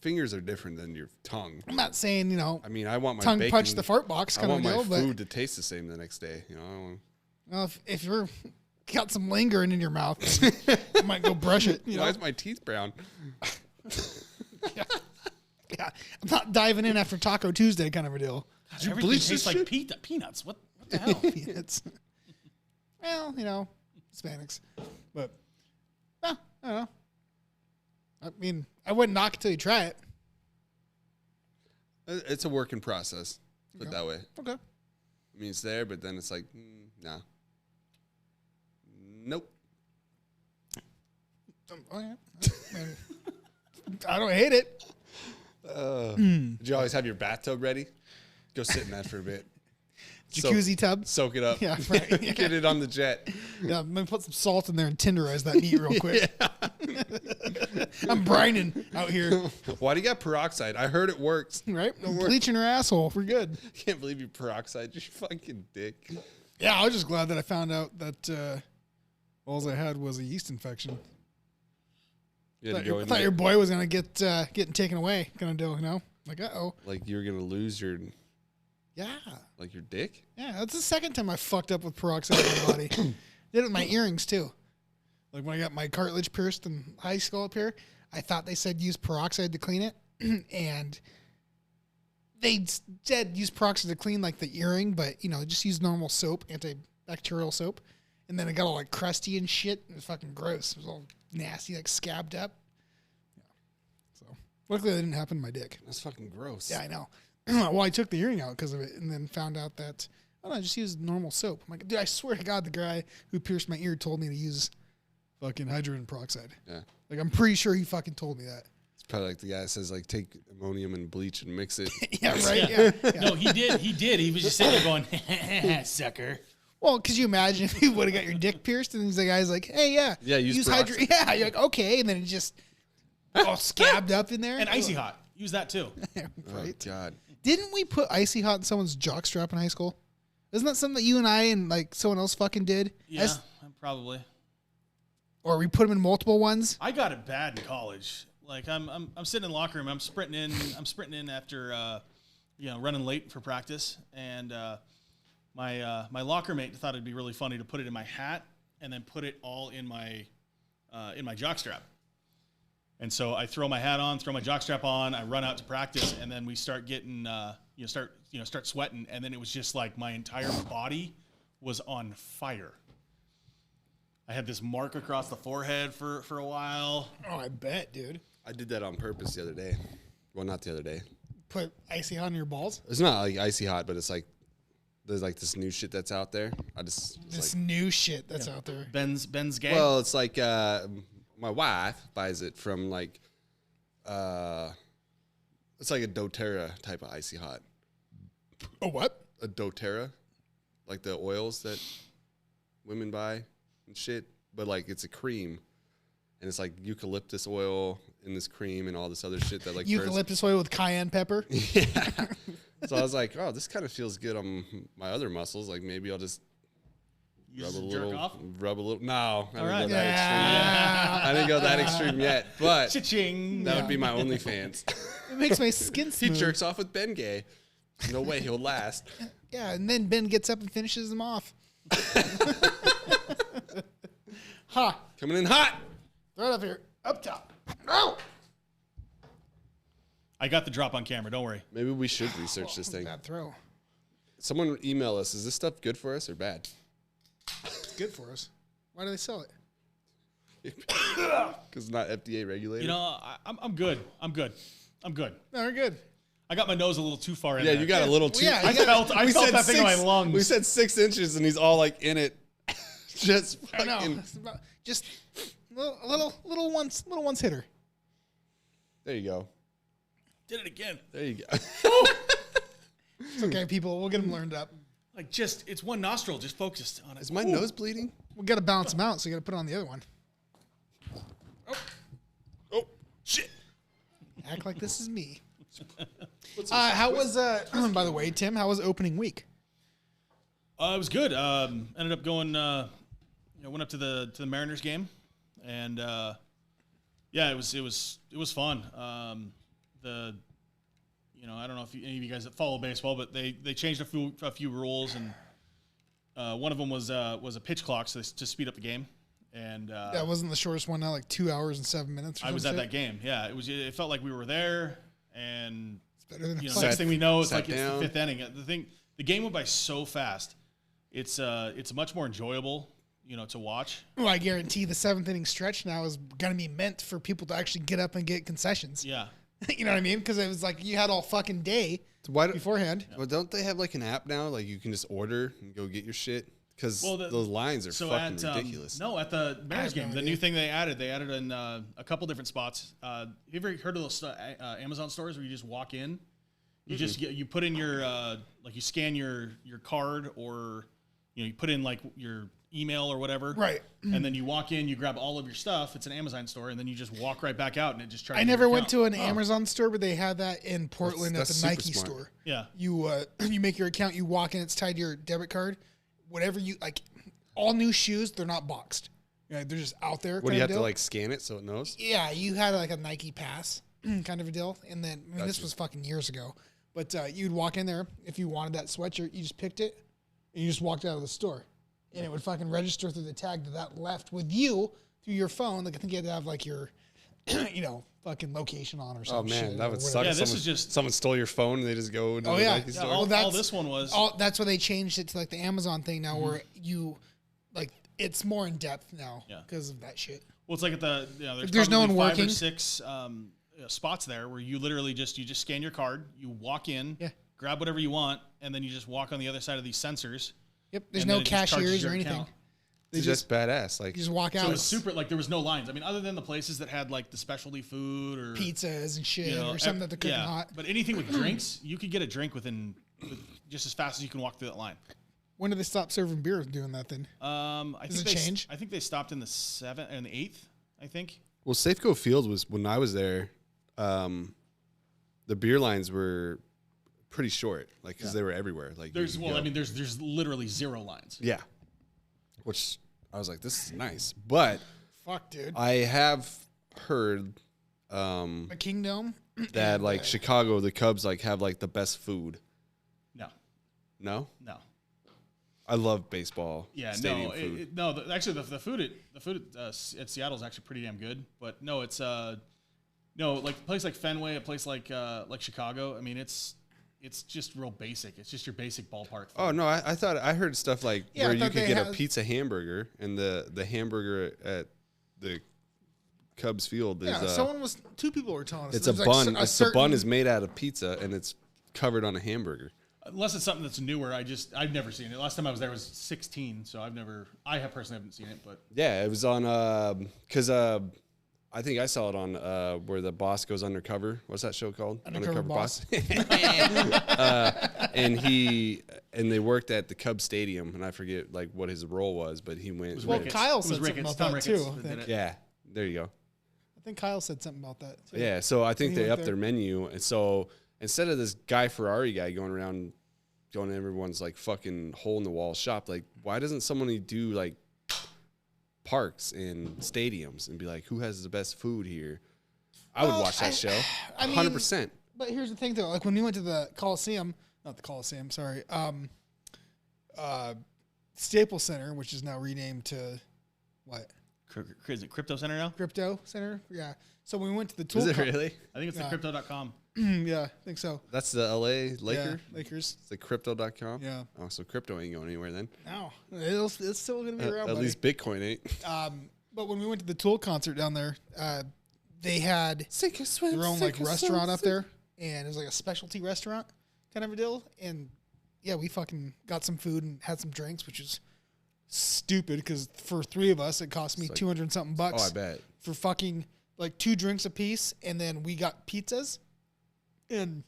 Fingers are different than your tongue. I'm not saying I mean, I want my tongue bacon, punch the fart box I kind of want my deal, but food to taste the same the next day. I don't want, well, if you're got some lingering in your mouth, you might go brush it. why is my teeth brown? Yeah, I'm not diving in after Taco Tuesday kind of a deal. you Everything bleach tastes this like shit? peanuts. What the hell? It's Hispanics, but I don't know. I mean, I wouldn't knock it till you try it. It's a working process. Put it that way. Okay. I mean, it's there, but then it's like, nah. Nope. Oh yeah. I don't hate it. Did you always have your bathtub ready? Go sit in that for a bit. Jacuzzi tub. Soak it up. Yeah, right. Get it on the jet. Yeah, I'm gonna put some salt in there and tenderize that meat real quick. I'm brining out here, Why do you got peroxide? I heard it works. right? Bleaching her asshole. We're good. Can't believe you peroxide. You fucking dick. Yeah, I was just glad that I found out that all I had was a yeast infection. You had I to go in thought there, your boy was gonna get getting taken away. Gonna do, Like, like you were gonna lose your yeah, dick. yeah. That's the second time I fucked up with peroxide in my body. Did it with my earrings too. Like when I got my cartilage pierced in high school up here, I thought they said use peroxide to clean it, and they said use peroxide to clean like the earring, but just use normal soap, antibacterial soap, and then it got all like crusty and shit. It was fucking gross. It was all nasty, like scabbed up. Yeah. So luckily that didn't happen to my dick. That's fucking gross. Yeah, I know. Well, I took the earring out because of it, and then found out that I just use normal soap. I'm like, dude, I swear to God, the guy who pierced my ear told me to use fucking hydrogen peroxide. Yeah. Like, I'm pretty sure he fucking told me that. It's probably like the guy that says like take ammonium and bleach and mix it. Yeah, right. Yeah. No, he did. He did. He was just sitting there going, sucker. Well, could you imagine if you would have got your dick pierced and the guy's like, hey, yeah, use hydrogen. Yeah, you're like, okay, and then it just all scabbed up in there. And icy hot. Use that too. Right. Oh God. Didn't we put icy hot in someone's jockstrap in high school? Isn't that something that you and I and like someone else fucking did? Yeah, probably. Or we put them in multiple ones? I got it bad in college. Like I'm sitting in the locker room. I'm sprinting in after running late for practice, and my locker mate thought it'd be really funny to put it in my hat and then put it all in my jockstrap. And so I throw my hat on, throw my jockstrap on, I run out to practice, and then we start getting start sweating, and then it was just like my entire body was on fire. I had this mark across the forehead for a while. Oh, I bet, dude. I did that on purpose the other day. Well, not the other day. Put icy hot on your balls? It's not like icy hot, but it's like there's like this new shit that's out there. New shit that's out there. Ben's gay. Well, it's like my wife buys it from like it's like a doTERRA type of icy hot. A what? A doTERRA, like the oils that women buy and shit, but like it's a cream, and it's like eucalyptus oil in this cream and all this other shit that like eucalyptus oil with cayenne pepper. Yeah. So I was like, oh, this kind of feels good on my other muscles. Like maybe I'll just rub a little. No, I didn't go that extreme. I didn't go that extreme yet, but Cha-ching. that would be my OnlyFans. It makes my skin He smooth. jerks off with Ben Gay. No way he'll last. Yeah, and then Ben gets up and finishes them off. Ha! Coming in hot. Right up here. Up top. No! I got the drop on camera. Don't worry. Maybe we should research this thing. Bad throw. Someone email us. Is this stuff good for us or bad? It's good for us. Why do they sell it? Because it's not FDA regulated. You know, I'm good. I'm good. No, we're good. I got my nose a little too far in Yeah, there. you got a little too. Yeah, I felt that thing in my lungs. We said 6 inches, and he's all like in it. Just I know. fucking. It's about just a little ones hitter. There you go. Did it again. There you go. It's okay, people. We'll get them learned up. Like it's one nostril, just focused on it. Is my nose bleeding? We got to balance them out, so you got to put it on the other one. Oh, shit. Act like this is me. How was by the way, Tim? How was opening week? It was good. Ended up going. Went up to the Mariners game, and yeah, it was fun. I don't know if any of you guys that follow baseball, but they changed a few rules, and one of them was a pitch clock, so to speed up the game. And That wasn't the shortest one now, like 2 hours and 7 minutes. I was at that game. Yeah, it felt like we were there, and It's better than a next thing we know, it's like down. it's the 5th inning. The game went by so fast. It's much more enjoyable, to watch. Well, I guarantee the 7th inning stretch now is going to be meant for people to actually get up and get concessions. Yeah. You know what I mean? Because it was like you had all fucking day beforehand. Well, don't they have like an app now? Like you can just order and go get your shit? Because those lines are fucking ridiculous. No, at the Mariners no game, the idea. new thing they added in a couple different spots. Have you ever heard of those Amazon stores where you just walk in? You just you put in your you scan your card, or you put in like your email or whatever, Right. And then you walk in, you grab all of your stuff. It's an Amazon store, and then you just walk right back out, and it just tries. I never went to an Amazon store, but they had that in Portland That's at the super Nike smart. store. Yeah. You you make your account, you walk in, it's tied to your debit card. Whatever you like, all new shoes, they're not boxed. They're just out there. What do kind you of have to deal. like scan it so it knows? Yeah, you had like a Nike pass kind of a deal. And then, I mean, this Gotcha. was fucking years ago. But you'd walk in there. If you wanted that sweatshirt, you just picked it and you just walked out of the store. And it would fucking register through the tag that left with you through your phone. Like, I think you had to have like your, fucking location on or Oh something. man, that would suck. Yeah, if this someone, is just- someone stole your phone and they just go into Oh, the yeah. Nike Yeah, store. All this one was. That's why they changed it to like the Amazon thing now, where you, like, it's more in depth now Yeah. because of that shit. Well, it's like at the there's There's no probably one 5 or working. 6 spots there where you literally just scan your card, you walk in, Yeah. grab whatever you want, and then you just walk on the other side of these sensors. Yep. There's and no then it just charges cashiers your or anything. account. They It's just, just badass. Like you just walk So out. it was super. Like there was no lines. I mean, other than the places that had like the specialty food or Pizzas and shit, or ev- something that they're cooking hot. But anything with drinks, you could get a drink with just as fast as you can walk through that line. When did they stop serving beer doing that then? I Does think it change? I think they stopped in the 7th and the 8th. I think. well, Safeco Field was when I was there. The beer lines were pretty short, like because they were everywhere. Like There's there's literally 0 lines. yeah, which I was like, this is nice, but Fuck, dude. I have heard The Kingdom. that like Chicago, the Cubs like have like the best food. No, No, no. I love baseball. Yeah, stadium no, food. actually, the food at Seattle is actually pretty damn good. But no, it's no, like a place like Fenway, a place like Chicago. I mean, it's just real basic. It's just your basic ballpark food. Oh no, I thought I heard stuff like Yeah, I where you thought could they get a had- pizza hamburger, and the hamburger at the Cubs field is Yeah, two people were telling us. it's a There's bun. like The bun is made out of pizza, and it's covered on a hamburger. Unless it's something that's newer, I've never seen it. Last time I was there was 16, so I have personally haven't seen it, but Yeah, it was on because I think I saw it on where the boss goes undercover. What's that show called? Undercover Boss. And they worked at the Cubs stadium, and I forget like what his role was, but he went. Well, Ricketts. Kyle It was said something Ricketts. about Tom that Ricketts too. I that did think. it. Yeah, there you go. I think Kyle said something about that too. Yeah, so I think He they went upped there. their menu, and so instead of this Guy Ferrari guy going around, going to everyone's like fucking hole in the wall shop, like why doesn't somebody do like parks and stadiums and be like, who has the best food here? I would Well, watch that show, I mean, 100%. But here's the thing, though. Like when we went to the Coliseum, not the Coliseum, sorry, Staples Center, which is now renamed to what? is it Crypto Center now? Crypto Center? Yeah. So when we went to the tool. Is it really? I think it's Yeah. the Crypto.com. Yeah, I think so. That's the LA Laker. Yeah, Lakers. It's the crypto.com. Yeah. Oh, so crypto ain't going anywhere then. No, it's still gonna be around. At buddy. least Bitcoin ain't. But when we went to the Tool concert down there, they had their own like restaurant up there, and it was like a specialty restaurant kind of a deal. And yeah, we fucking got some food and had some drinks, which is stupid because for 3 of us, it cost me like- 200 something bucks. Oh, I bet. For fucking like 2 drinks a piece, and then we got pizzas, and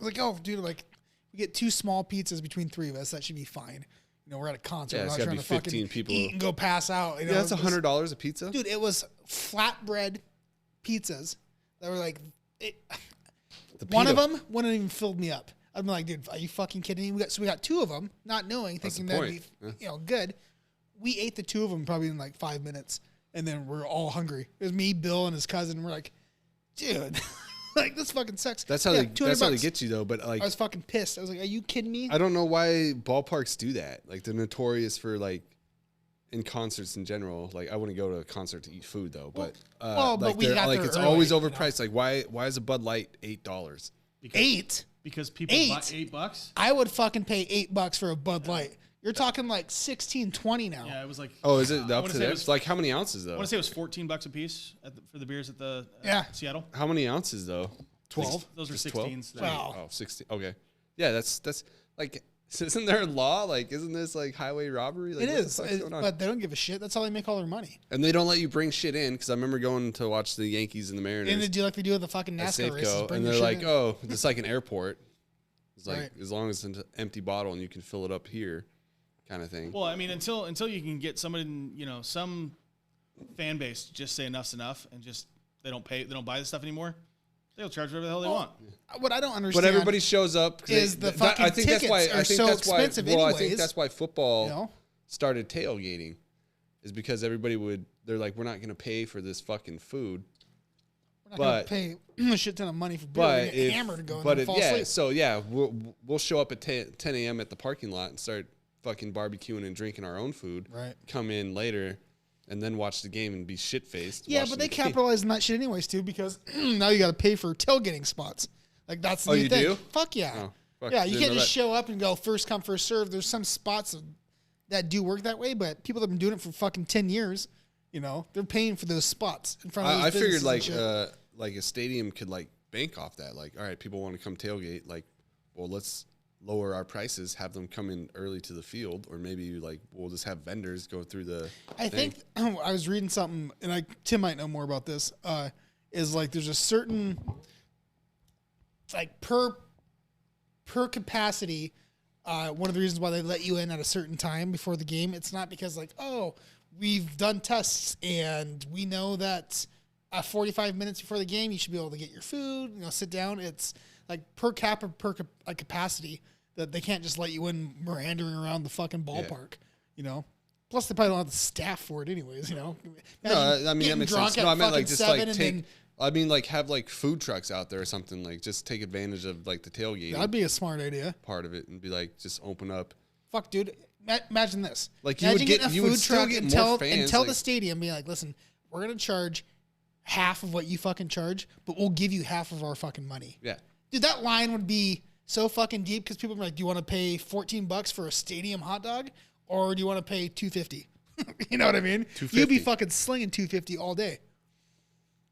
I was like, oh, dude, like we get 2 small pizzas between 3 of us, that should be fine. You know, we're at a concert. Yeah, we're it's not gotta trying be to fucking 15 people. eat and go pass out. You know, Yeah, that's It was- $100 a pizza. Dude, it was flatbread pizzas that were like, one of them wouldn't even filled me up. I'm like, dude, are you fucking kidding me? We got 2 of them, not knowing, That's thinking the that'd be, point. good. We ate the 2 of them probably in like 5 minutes, and then we're all hungry. It was me, Bill, and his cousin. And we're like, dude, like this fucking sucks. That's how Yeah, they. 200 That's how they bucks. get you though. But like, I was fucking pissed. I was like, are you kidding me? I don't know why ballparks do that. Like they're notorious for like in concerts in general. Like I wouldn't go to a concert to eat food though. But but like we they're got like there it's early, always you know. overpriced. Like why is a Bud Light $8? Because people buy $8. I would fucking pay $8 for a Bud Light. You're talking like 16, 20 now. Yeah, it was like. Oh, is it I up wanna to say there? it was- It's like how many ounces I though? want to say it was $14 a piece for the beers at the Yeah. Seattle. How many ounces though? 12. Those are Just 12? 16s. Wow. Oh, 16. Okay. Yeah, that's like. Isn't there a law? Like, isn't this like highway robbery? Like, It what the is, fuck's going on? but they don't give a shit. That's how they make all their money. And they don't let you bring shit in because I remember going to watch the Yankees and the Mariners. And they do like they do with the fucking at NASCAR races. Safeco, bring and your they're shit like, in. "Oh, it's like an airport. It's like Right. as long as it's an empty bottle and you can fill it up here, kind of thing." Well, I mean, until you can get somebody, some fan base to just say enough's enough, and just they don't buy this stuff anymore. They'll charge whatever the hell they want. What I don't understand. But everybody shows up 'cause is the fucking I think that's why. tickets are I think so that's why. expensive Well, I think anyways. that's why football You know? started tailgating, is because everybody would. They're like, we're not going to pay for this fucking food. We're not but- gonna pay a shit ton of money for beer. But We get if, hammered to go in but there if, and fall yeah, asleep. so yeah, we'll show up at 10 a.m. at the parking lot and start fucking barbecuing and drinking our own food. Right. Come in later, and then watch the game and be shit faced. Yeah, but they capitalize on that shit anyways too, because now you got to pay for tailgating spots. Like that's the Oh, new you thing. do? Fuck yeah. Oh, fuck, yeah, you didn't can't know just that. show up and go first come first serve. There's some spots that do work that way, but people that have been doing it for fucking 10 years, they're paying for those spots in front of those I figured businesses and shit. like a stadium could like bank off that. Like, all right, people want to come tailgate. Like, well, let's lower our prices, have them come in early to the field, or maybe like we'll just have vendors go through the. I think I was reading something, and Tim might know more about this. Is like there's a certain like per capacity. One of the reasons why they let you in at a certain time before the game, it's not because like, oh, we've done tests and we know that 45 minutes before the game, you should be able to get your food, sit down. It's like per capacity that they can't just let you in meandering around the fucking ballpark, Plus, they probably don't have the staff for it anyways, No, I mean, that makes sense. No, I meant like just like have like food trucks out there or something. Like just take advantage of like the tailgate. That'd be a smart idea. Part of it and be like, just open up. Fuck, dude. Imagine this. Like you would get, you would still get more fans. And tell the stadium, be like, listen, we're going to charge half of what you fucking charge, but we'll give you half of our fucking money. Yeah. Dude, that line would be so fucking deep because people would be like, do you want to pay $14 for a stadium hot dog? Or do you want to pay $2.50? You know what I mean? You'd be fucking slinging $2.50 all day.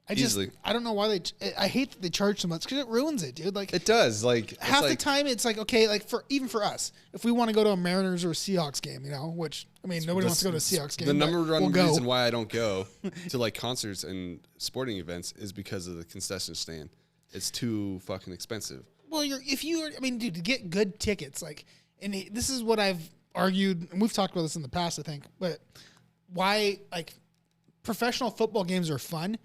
I don't know why I hate that they charge so much because it ruins it, dude. Like it does. Like half the time, it's like okay, like even for us, if we want to go to a Mariners or a Seahawks game, which I mean, nobody wants to go to a Seahawks game. The number one reason why I don't go to like concerts and sporting events is because of the concession stand. It's too fucking expensive. Well, dude, to get good tickets, and this is what I've argued, and we've talked about this in the past, I think, but why, professional football games are fun,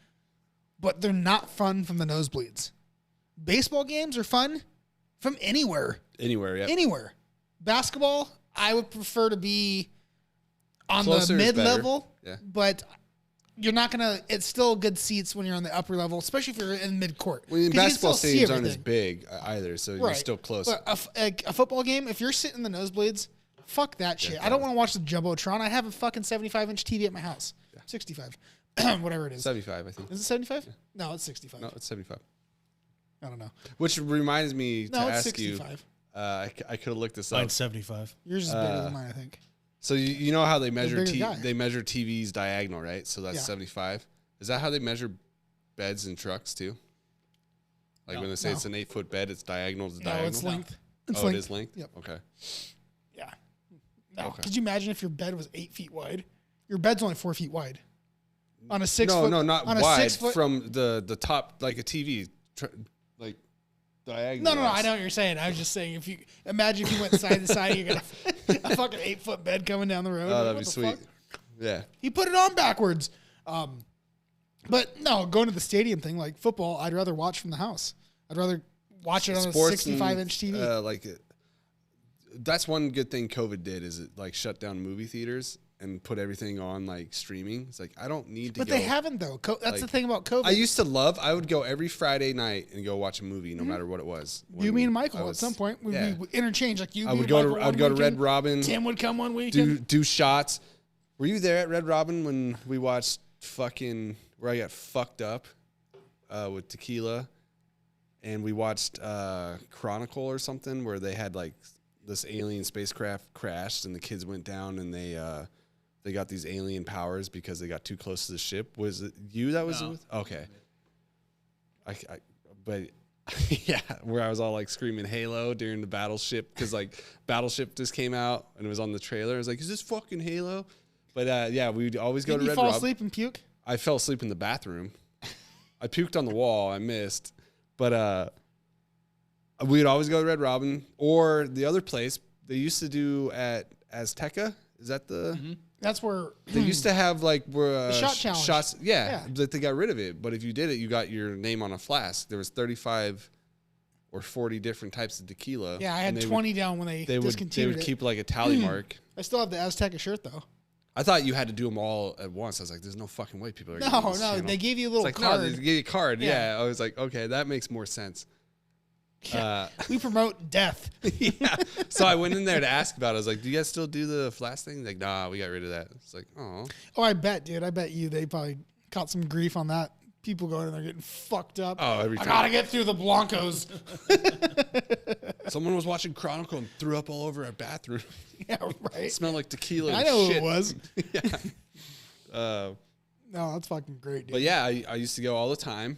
but they're not fun from the nosebleeds. Baseball games are fun from anywhere. Anywhere, yeah. Anywhere. Basketball, I would prefer to be on Closer the mid-level, yeah. But you're not going to – it's still good seats when you're on the upper level, especially if you're in mid-court. Well, basketball stadiums aren't as big either, so you're still close. But a football game, if you're sitting in the nosebleeds, fuck that shit. I don't want to watch the Jumbotron. I have a fucking 75-inch TV at my house. Yeah. 65. Whatever it is. 75, I think. Is it 75? Yeah. No, it's 65. No, it's 75. I don't know. Which reminds me to ask 65. you. I could have looked this up. Mine's 75. Yours is bigger than mine, I think. So you know how they measure they measure TVs diagonal, right? So that's 75. Is that how they measure beds in trucks too? Like when they say it's an 8-foot bed, it's diagonal to diagonal. No, it's length. It's length. It is length. Yep. Okay. Yeah. No. Okay. Could you imagine if your bed was 8 feet wide? Your bed's only 4 feet wide. On a 6 foot. No, not on wide. A 6 foot, from the top, like a TV, like diagonal. No. I know what you're saying. I was just saying if you imagine if you went side to side, you got a fucking 8-foot bed coming down the road. Oh, that'd be sweet. Fuck? Yeah. He put it on backwards. But no, going to the stadium thing, like football, I'd rather watch from the house. I'd rather watch it on a 65-inch TV. That's one good thing COVID did is it shut down movie theaters and put everything on streaming. It's I don't need to. But they haven't though. That's the thing about COVID. I would go every Friday night and go watch a movie, no matter what it was. You, me, and Michael at some point we interchange. I would go to Red Robin. Tim would come one weekend. Do shots. Were you there at Red Robin when we watched where I got fucked up with tequila, and we watched Chronicle or something where they had this alien spacecraft crashed and the kids went down and they got these alien powers because they got too close to the ship. Was it you that was with? Okay. But yeah, where I was all screaming Halo during the Battleship because Battleship just came out and it was on the trailer. I was is this fucking Halo? But yeah, we'd always go to Red Robin. Did you fall asleep and puke? I fell asleep in the bathroom. I puked on the wall. I missed. But we'd always go to Red Robin or the other place they used to do at Azteca. Is that the? Mm-hmm. That's where they used to have the shot challenge. Shots. Yeah, but they got rid of it. But if you did it, you got your name on a flask. There was 35 or 40 different types of tequila. Yeah, I had 20 down when they discontinued They would keep a tally mark. I still have the Azteca shirt though. I thought you had to do them all at once. I was there's no fucking way people are going to do this. No, they gave you a little card. No, they gave you a card. Yeah. I was okay, that makes more sense. Yeah. We promote death. Yeah. So I went in there to ask about it. I was do you guys still do the flash thing? Nah, we got rid of that. It's oh. Oh, I bet, dude. I bet they probably caught some grief on that. People going in there getting fucked up. Oh, every time. I gotta get through the Blancos. Someone was watching Chronicle and threw up all over our bathroom. Yeah, right. It smelled like tequila. I know shit. who it was. Yeah. No, that's fucking great, dude. But yeah, I used to go all the time.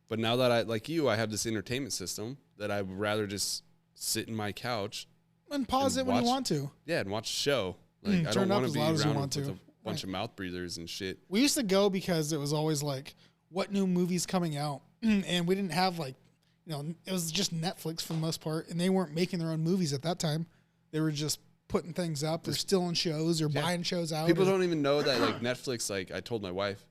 But now that I have this entertainment system that I would rather just sit in my couch and pause it when you want to. Yeah, and watch a show. I don't want to be around with a bunch of mouth breathers and shit. We used to go because it was always what new movie's coming out, and we didn't have it was just Netflix for the most part, and they weren't making their own movies at that time. They were just putting things up or stealing shows or buying shows out. People don't even know that Netflix. I told my wife,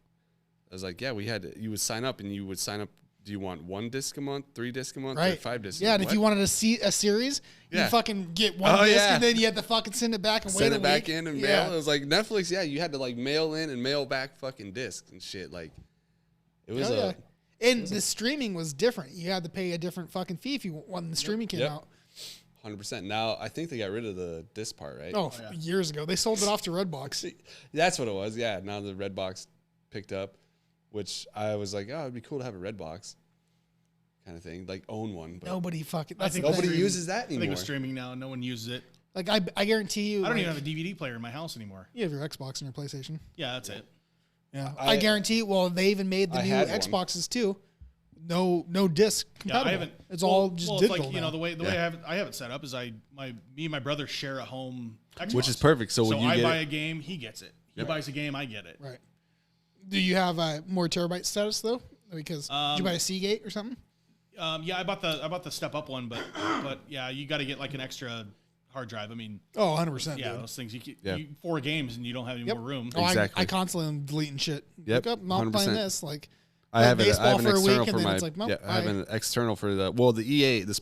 I was like, yeah, you would sign up and you would sign up. Do you want 1 disc a month, 3 discs a month, Right. or 5 discs? Yeah, and if you wanted to see a series, you fucking get one disc, and then you had to fucking send it back and wait a week. Send it back in and mail. It was like Netflix. Yeah, you had to like mail in and mail back fucking discs and shit. Like it was And the streaming was different. You had to pay a different fucking fee if you when the streaming came out. 100%. Now I think they got rid of the disc part, right? Oh, years ago. They sold it off to Redbox. That's what it was. Yeah. Now the Redbox picked up, which I was like, oh, it'd be cool to have a Redbox kind of thing, like own one. But Nobody fucking. I think nobody uses that I think anymore. with streaming now, no one uses it. Like I guarantee you. I don't even have a DVD player in my house anymore. You have your Xbox and your PlayStation. Yeah, that's it. Yeah, I guarantee. Well, they even made the new Xboxes too. No disc compatible. Yeah, I haven't. It's all just digital. It's like, now. the way I have it set up is me and my brother share a home Xbox, Which is perfect. So when you I get buy a game, he gets it. He buys a game, I get it. Right. Do you have a more terabyte status though? Because did you buy a Seagate or something? Yeah, I bought the step up one, but yeah, you got to get like an extra hard drive. I mean, 100%. yeah, dude. those things you 4 games and you don't have any more room. Oh, Exactly. I constantly am deleting shit. Yep, Look up, not 100%. playing this. Like I have baseball an for a external week, for and then my it's like, nope, I have an external for the EA the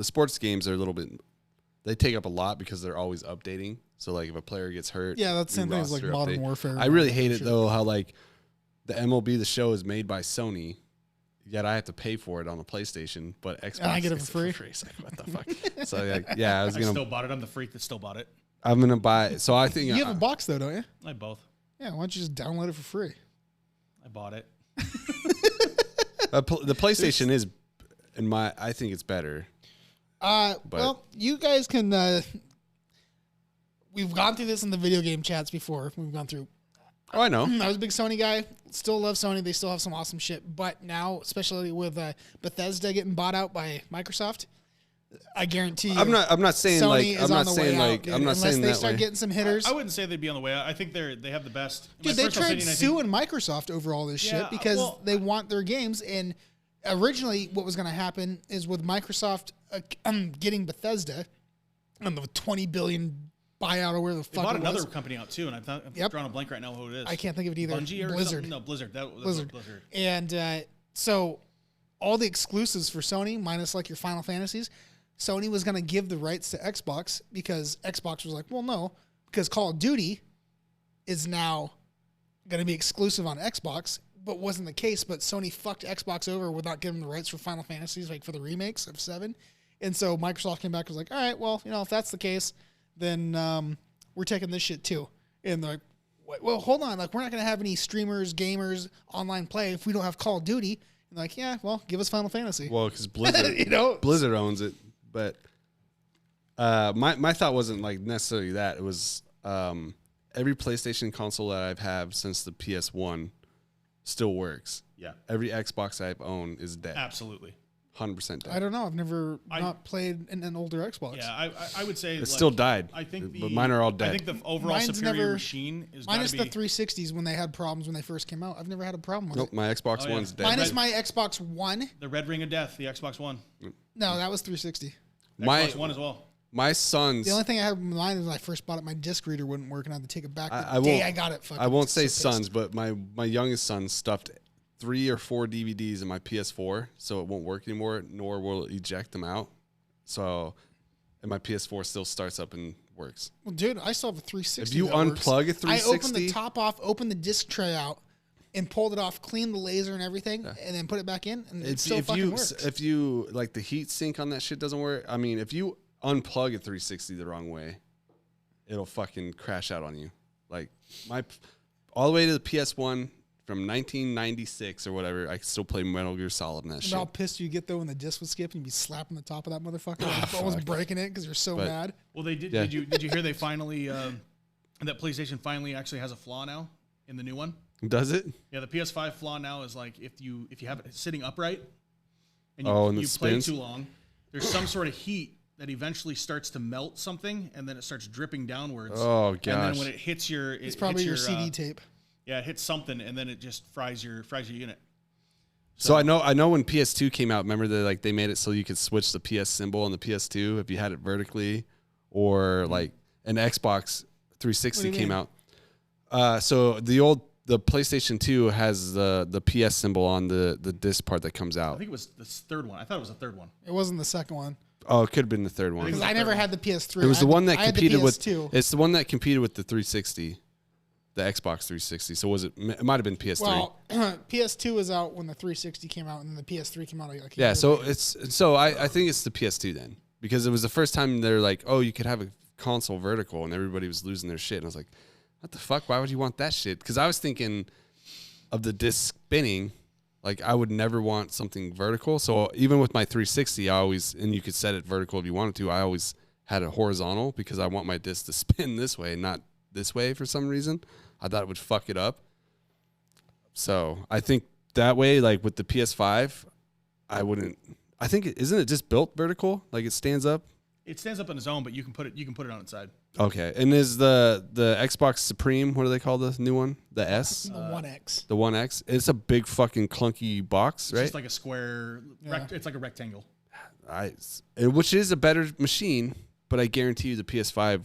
sports games are a little bit, they take up a lot because they're always updating. So like if a player gets hurt, Yeah, that's the same thing as like roster Modern update. Warfare. I really hate it though how like the MLB the Show is made by Sony, yet I have to pay for it on the PlayStation, but Xbox I get it gets for free. It's like, what the fuck? So like, yeah, I still bought it. I'm the freak that still bought it. I'm gonna buy. So I think You have a box though, don't you? I both. Yeah, why don't you just download it for free? I bought it. the PlayStation is, I think it's better. Well, you guys can. We've gone through this in the video game chats before. We've gone through. Oh, I know. I was a big Sony guy. Still love Sony. They still have some awesome shit. But now, especially with Bethesda getting bought out by Microsoft, I guarantee you. I'm not saying Sony like is I'm on not the saying way like out, dude, I'm not unless saying they that start way. getting some hitters. I wouldn't say they'd be on the way out. I think they have the best. Dude, they tried suing Microsoft over all this shit because they want their games. And originally, what was going to happen is with Microsoft getting Bethesda and the $20 billion buyout or where the fuck They bought it another was. company out too, and I'm drawing a blank right now who it is. I can't think of it either. Bungie or Blizzard. something? No, Blizzard. Blizzard. Blizzard. And so all the exclusives for Sony, minus like your Final Fantasies, Sony was going to give the rights to Xbox because Xbox was like, well, no, because Call of Duty is now going to be exclusive on Xbox, but wasn't the case. But Sony fucked Xbox over without giving them the rights for Final Fantasies, like for the remakes of 7. And so Microsoft came back and was like, all right, well, if that's the case, then we're taking this shit too. And they're like, well, hold on. Like, we're not going to have any streamers, gamers, online play if we don't have Call of Duty. And like, yeah, well, give us Final Fantasy. Well, because Blizzard, Blizzard owns it. But my thought wasn't like necessarily that. It was every PlayStation console that I've had since the PS1 still works. Yeah. Every Xbox I've owned is dead. Absolutely. 100% dead. I don't know. I've never not played an older Xbox. Yeah, I would say it still died. I think but mine are all dead. I think the overall superior machine is minus the 360s when they had problems when they first came out. I've never had a problem with nope, it. my Xbox One's dead. Minus my Xbox One. The Red Ring of Death, the Xbox One. No, that was 360. Xbox One as well. My son's. The only thing I had in mind is when I first bought it, my disc reader wouldn't work, and I had to take it back. I got it. I won't say sons, but my youngest son stuffed 3 or 4 DVDs in my PS4, so it won't work anymore, nor will it eject them out. So, and my PS4 still starts up and works. Well, dude, I still have a 360. If you unplug a 360, I opened the top off, opened the disc tray out, and pulled it off, cleaned the laser and everything, and then put it back in, and it still fucking works. If you like the heat sink on that shit doesn't work. I mean, if you unplug a 360 the wrong way, it'll fucking crash out on you. Like all the way to the PS1. From 1996 or whatever, I can still play Metal Gear Solid in that shit. How pissed you get though when the disc was skipped and you'd be slapping the top of that motherfucker, almost breaking it because you're so mad. Well, they did. Yeah. Did you hear they finally that PlayStation finally actually has a flaw now in the new one? Does it? Yeah, the PS5 flaw now is like if you have it sitting upright and you play too long, there's some sort of heat that eventually starts to melt something and then it starts dripping downwards. Oh gosh! And then when it hits it's probably your CD tape. Yeah, it hits something and then it just fries your unit. So I know when PS2 came out, remember they made it so you could switch the PS symbol on the PS2 if you had it vertically, or like an Xbox 360 came out. So the old the PlayStation 2 has the PS symbol on the disc part that comes I out. think it was the third one. I thought it was the third one. It wasn't the second one. Oh, it could have been the third one. Because I never had the PS3. It was the one that I had competed the with. PS2. It's the one that competed with the 360, the Xbox 360. So was it? It might have been PS3. Well, PS2 was out when the 360 came out, and then the PS3 came out. Like a Yeah, year so later. I think it's the PS2 then, because it was the first time they're like, oh, you could have a console vertical, and everybody was losing their shit. And I was like, what the fuck? Why would you want that shit? Because I was thinking of the disc spinning, like I would never want something vertical. So even with my 360, I always, and you could set it vertical if you wanted to, I always had it horizontal because I want my disc to spin this way, not this way for some reason. I thought it would fuck it up. So I think that way, like with the PS5, I wouldn't. I think isn't it just built vertical? Like it stands up. It stands up on its own, but you can put it on its side. Okay, and is the Xbox Supreme? What do they call the new one? The S, the One X. the One X. It's a big fucking clunky box, It's right? just like a square. Yeah. It's like a rectangle. Which is a better machine, but I guarantee you the PS5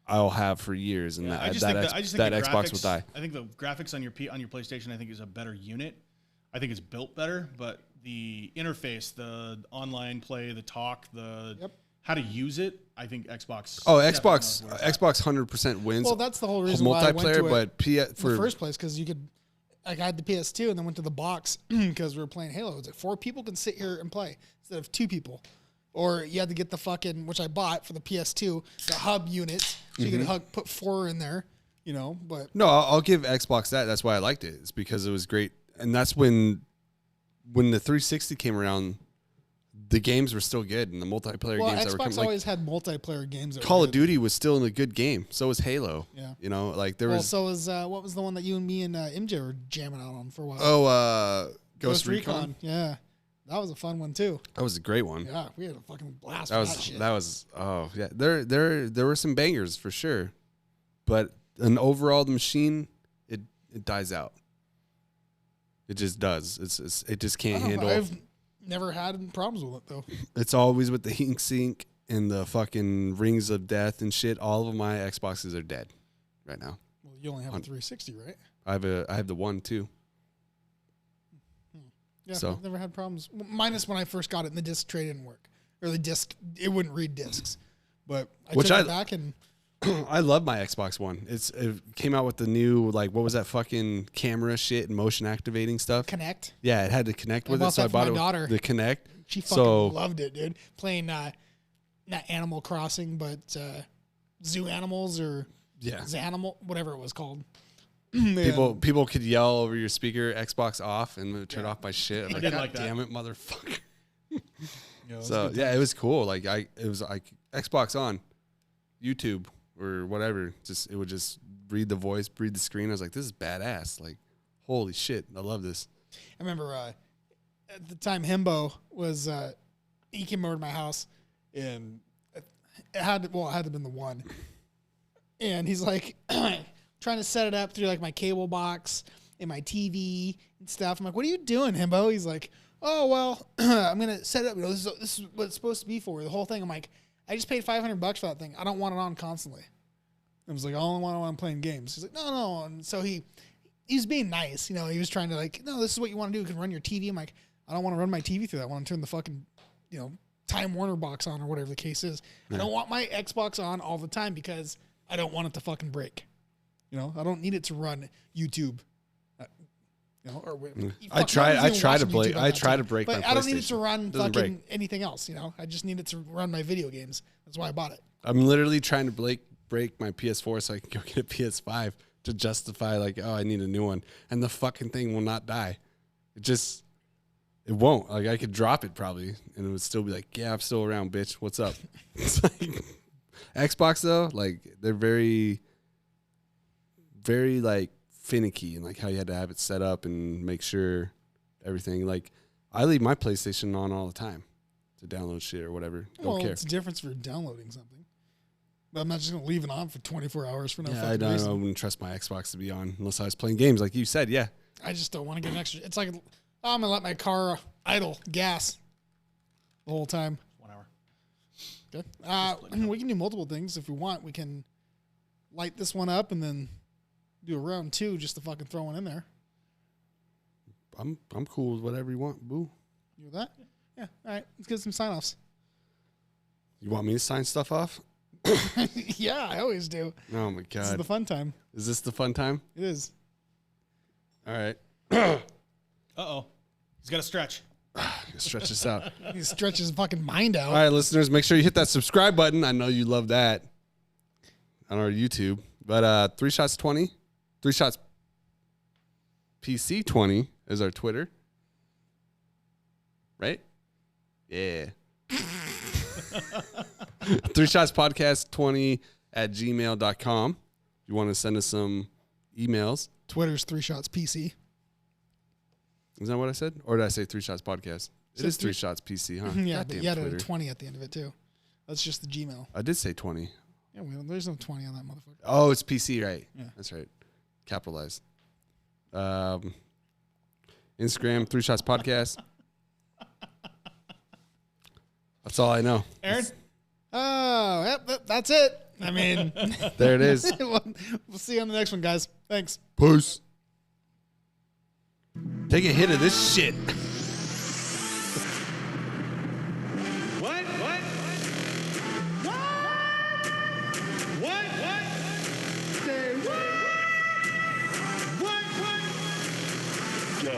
I'll have for years, and Yeah, I that just think that the Xbox graphics, will die. I think the graphics on your PlayStation, I think, is a better unit. I think it's built better, but the interface, the online play, the talk, how to use it, I think Xbox. Oh, definitely Xbox knows where it's at. 100% wins. Well, that's the whole reason why I went to multiplayer, it but in the first place, because you could. Like I had the PS2 and then went to the box because we were playing Halo. It's like 4 people can sit here and play instead of 2 people. Or you had to get the fucking, which I bought for the PS2, the hub units, so you could put 4 in there, you know. But no, I'll give Xbox that. That's why I liked it. It's because it was great, and that's when the 360 came around, the games were still good, and the multiplayer well, games that were coming. Xbox always had multiplayer games. That Call were of good. Duty was still a good game. So was Halo. Yeah. You know, like there Well, was. so was what was the one that you and me and MJ were jamming out on for a while? Ghost Recon. Yeah, that was a fun one too. That was a great one. Yeah, we had a fucking blast. That with was that shit. that was oh yeah. There were some bangers for sure, but an overall the machine it dies out. It just does. It just can't I don't know, handle. I've never had problems with it though. It's always with the heat sink and the fucking rings of death and shit. All of my Xboxes are dead right now. Well, you only have a 360, right? I have the one too. Yeah, So- I've never had problems. Minus when I first got it and the disc tray didn't work. Or the disc, it wouldn't read discs. But I Which took it back and I love my Xbox One. It came out with the new like what was that fucking camera shit and motion activating stuff. Connect. Yeah, it had to connect I with bought it, so that I for bought my it daughter. with the Connect. She fucking So loved it, dude. Playing not Animal Crossing, but Zoo Animals or yeah, Zanimal, whatever it was called. people could yell over your speaker Xbox off and it would turn off my shit. I'm I like, did God like that. damn it, motherfucker. Yeah, So yeah, it was cool. Like it was like Xbox on YouTube or whatever. It would just read the voice, read the screen. I was like, this is badass. Like, holy shit, I love this. I remember at the time Himbo was he came over to my house and it had to have been the one. And he's like trying to set it up through like my cable box and my TV and stuff. I'm like, what are you doing, Himbo? He's like, oh well, I'm gonna set it up. You know, this is what it's supposed to be for. The whole thing. I'm like, I just paid $500 for that thing. I don't want it on constantly. I was like, I only want it when I'm playing games. He's like, no. And so he was being nice. You know, he was trying to like, no, this is what you want to do. You can run your TV. I'm like, I don't want to run my TV through that. I want to turn the fucking, you know, Time Warner box on or whatever the case is. Yeah. I don't want my Xbox on all the time because I don't want it to fucking break. You know, I don't need it to run YouTube. You know, or I try to break my but I don't need it to PlayStation. run Doesn't fucking break. anything else. You know, I just need it to run my video games. That's why I bought it. I'm literally trying to break my PS4 so I can go get a PS5 to justify like, oh, I need a new one, and the fucking thing will not die. It won't. Like I could drop it probably, and it would still be like, yeah, I'm still around, bitch. What's up? It's like Xbox though, like they're very, very like finicky and like how you had to have it set up and make sure everything. Like I leave my PlayStation on all the time to download shit or whatever. Don't care. It's a difference for downloading something. But I'm not just gonna leave it on for 24 hours for no Yeah, fucking I reason. wouldn't trust my Xbox to be on unless I was playing games, like you said. Yeah, I just don't want to get an extra. It's like I'm gonna let my car idle gas the whole time. 1 hour. Okay. We can do multiple things if we want. We can light this one up and then Do a round 2 just to fucking throw one in there. I'm cool with whatever you want, boo. You with that? Yeah. All right. Let's get some sign-offs. You want me to sign stuff off? Yeah, I always do. Oh my This is god. the fun time. Is this the fun time? It is. All right. Uh-oh. He's got to stretch. Stretch this out. He stretches his fucking mind out. All right, listeners, make sure you hit that subscribe button. I know you love that on our YouTube. But 3 Shots 20, 3 Shots PC 20 is our Twitter. Right? Yeah. 3 Shots Podcast 20 at gmail.com. If you want to send us some emails. Twitter's 3 Shots PC. Is that what I said? Or did I say 3 Shots Podcast? It is 3 Shots PC, huh? Yeah, but Goddamn you added Twitter. a 20 at the end of it, too. That's just the Gmail. I did say 20. Yeah, well, there's no 20 on that motherfucker. Oh, it's PC, right? Yeah. That's right. Capitalized. Instagram, 3 Shots Podcast. That's all I know. Aaron? Oh, yep, that's it. I mean, There it is. we'll see you on the next one, guys. Thanks. Peace. Take a hit of this shit. What? What? What? What? Say what? What? What? Yo.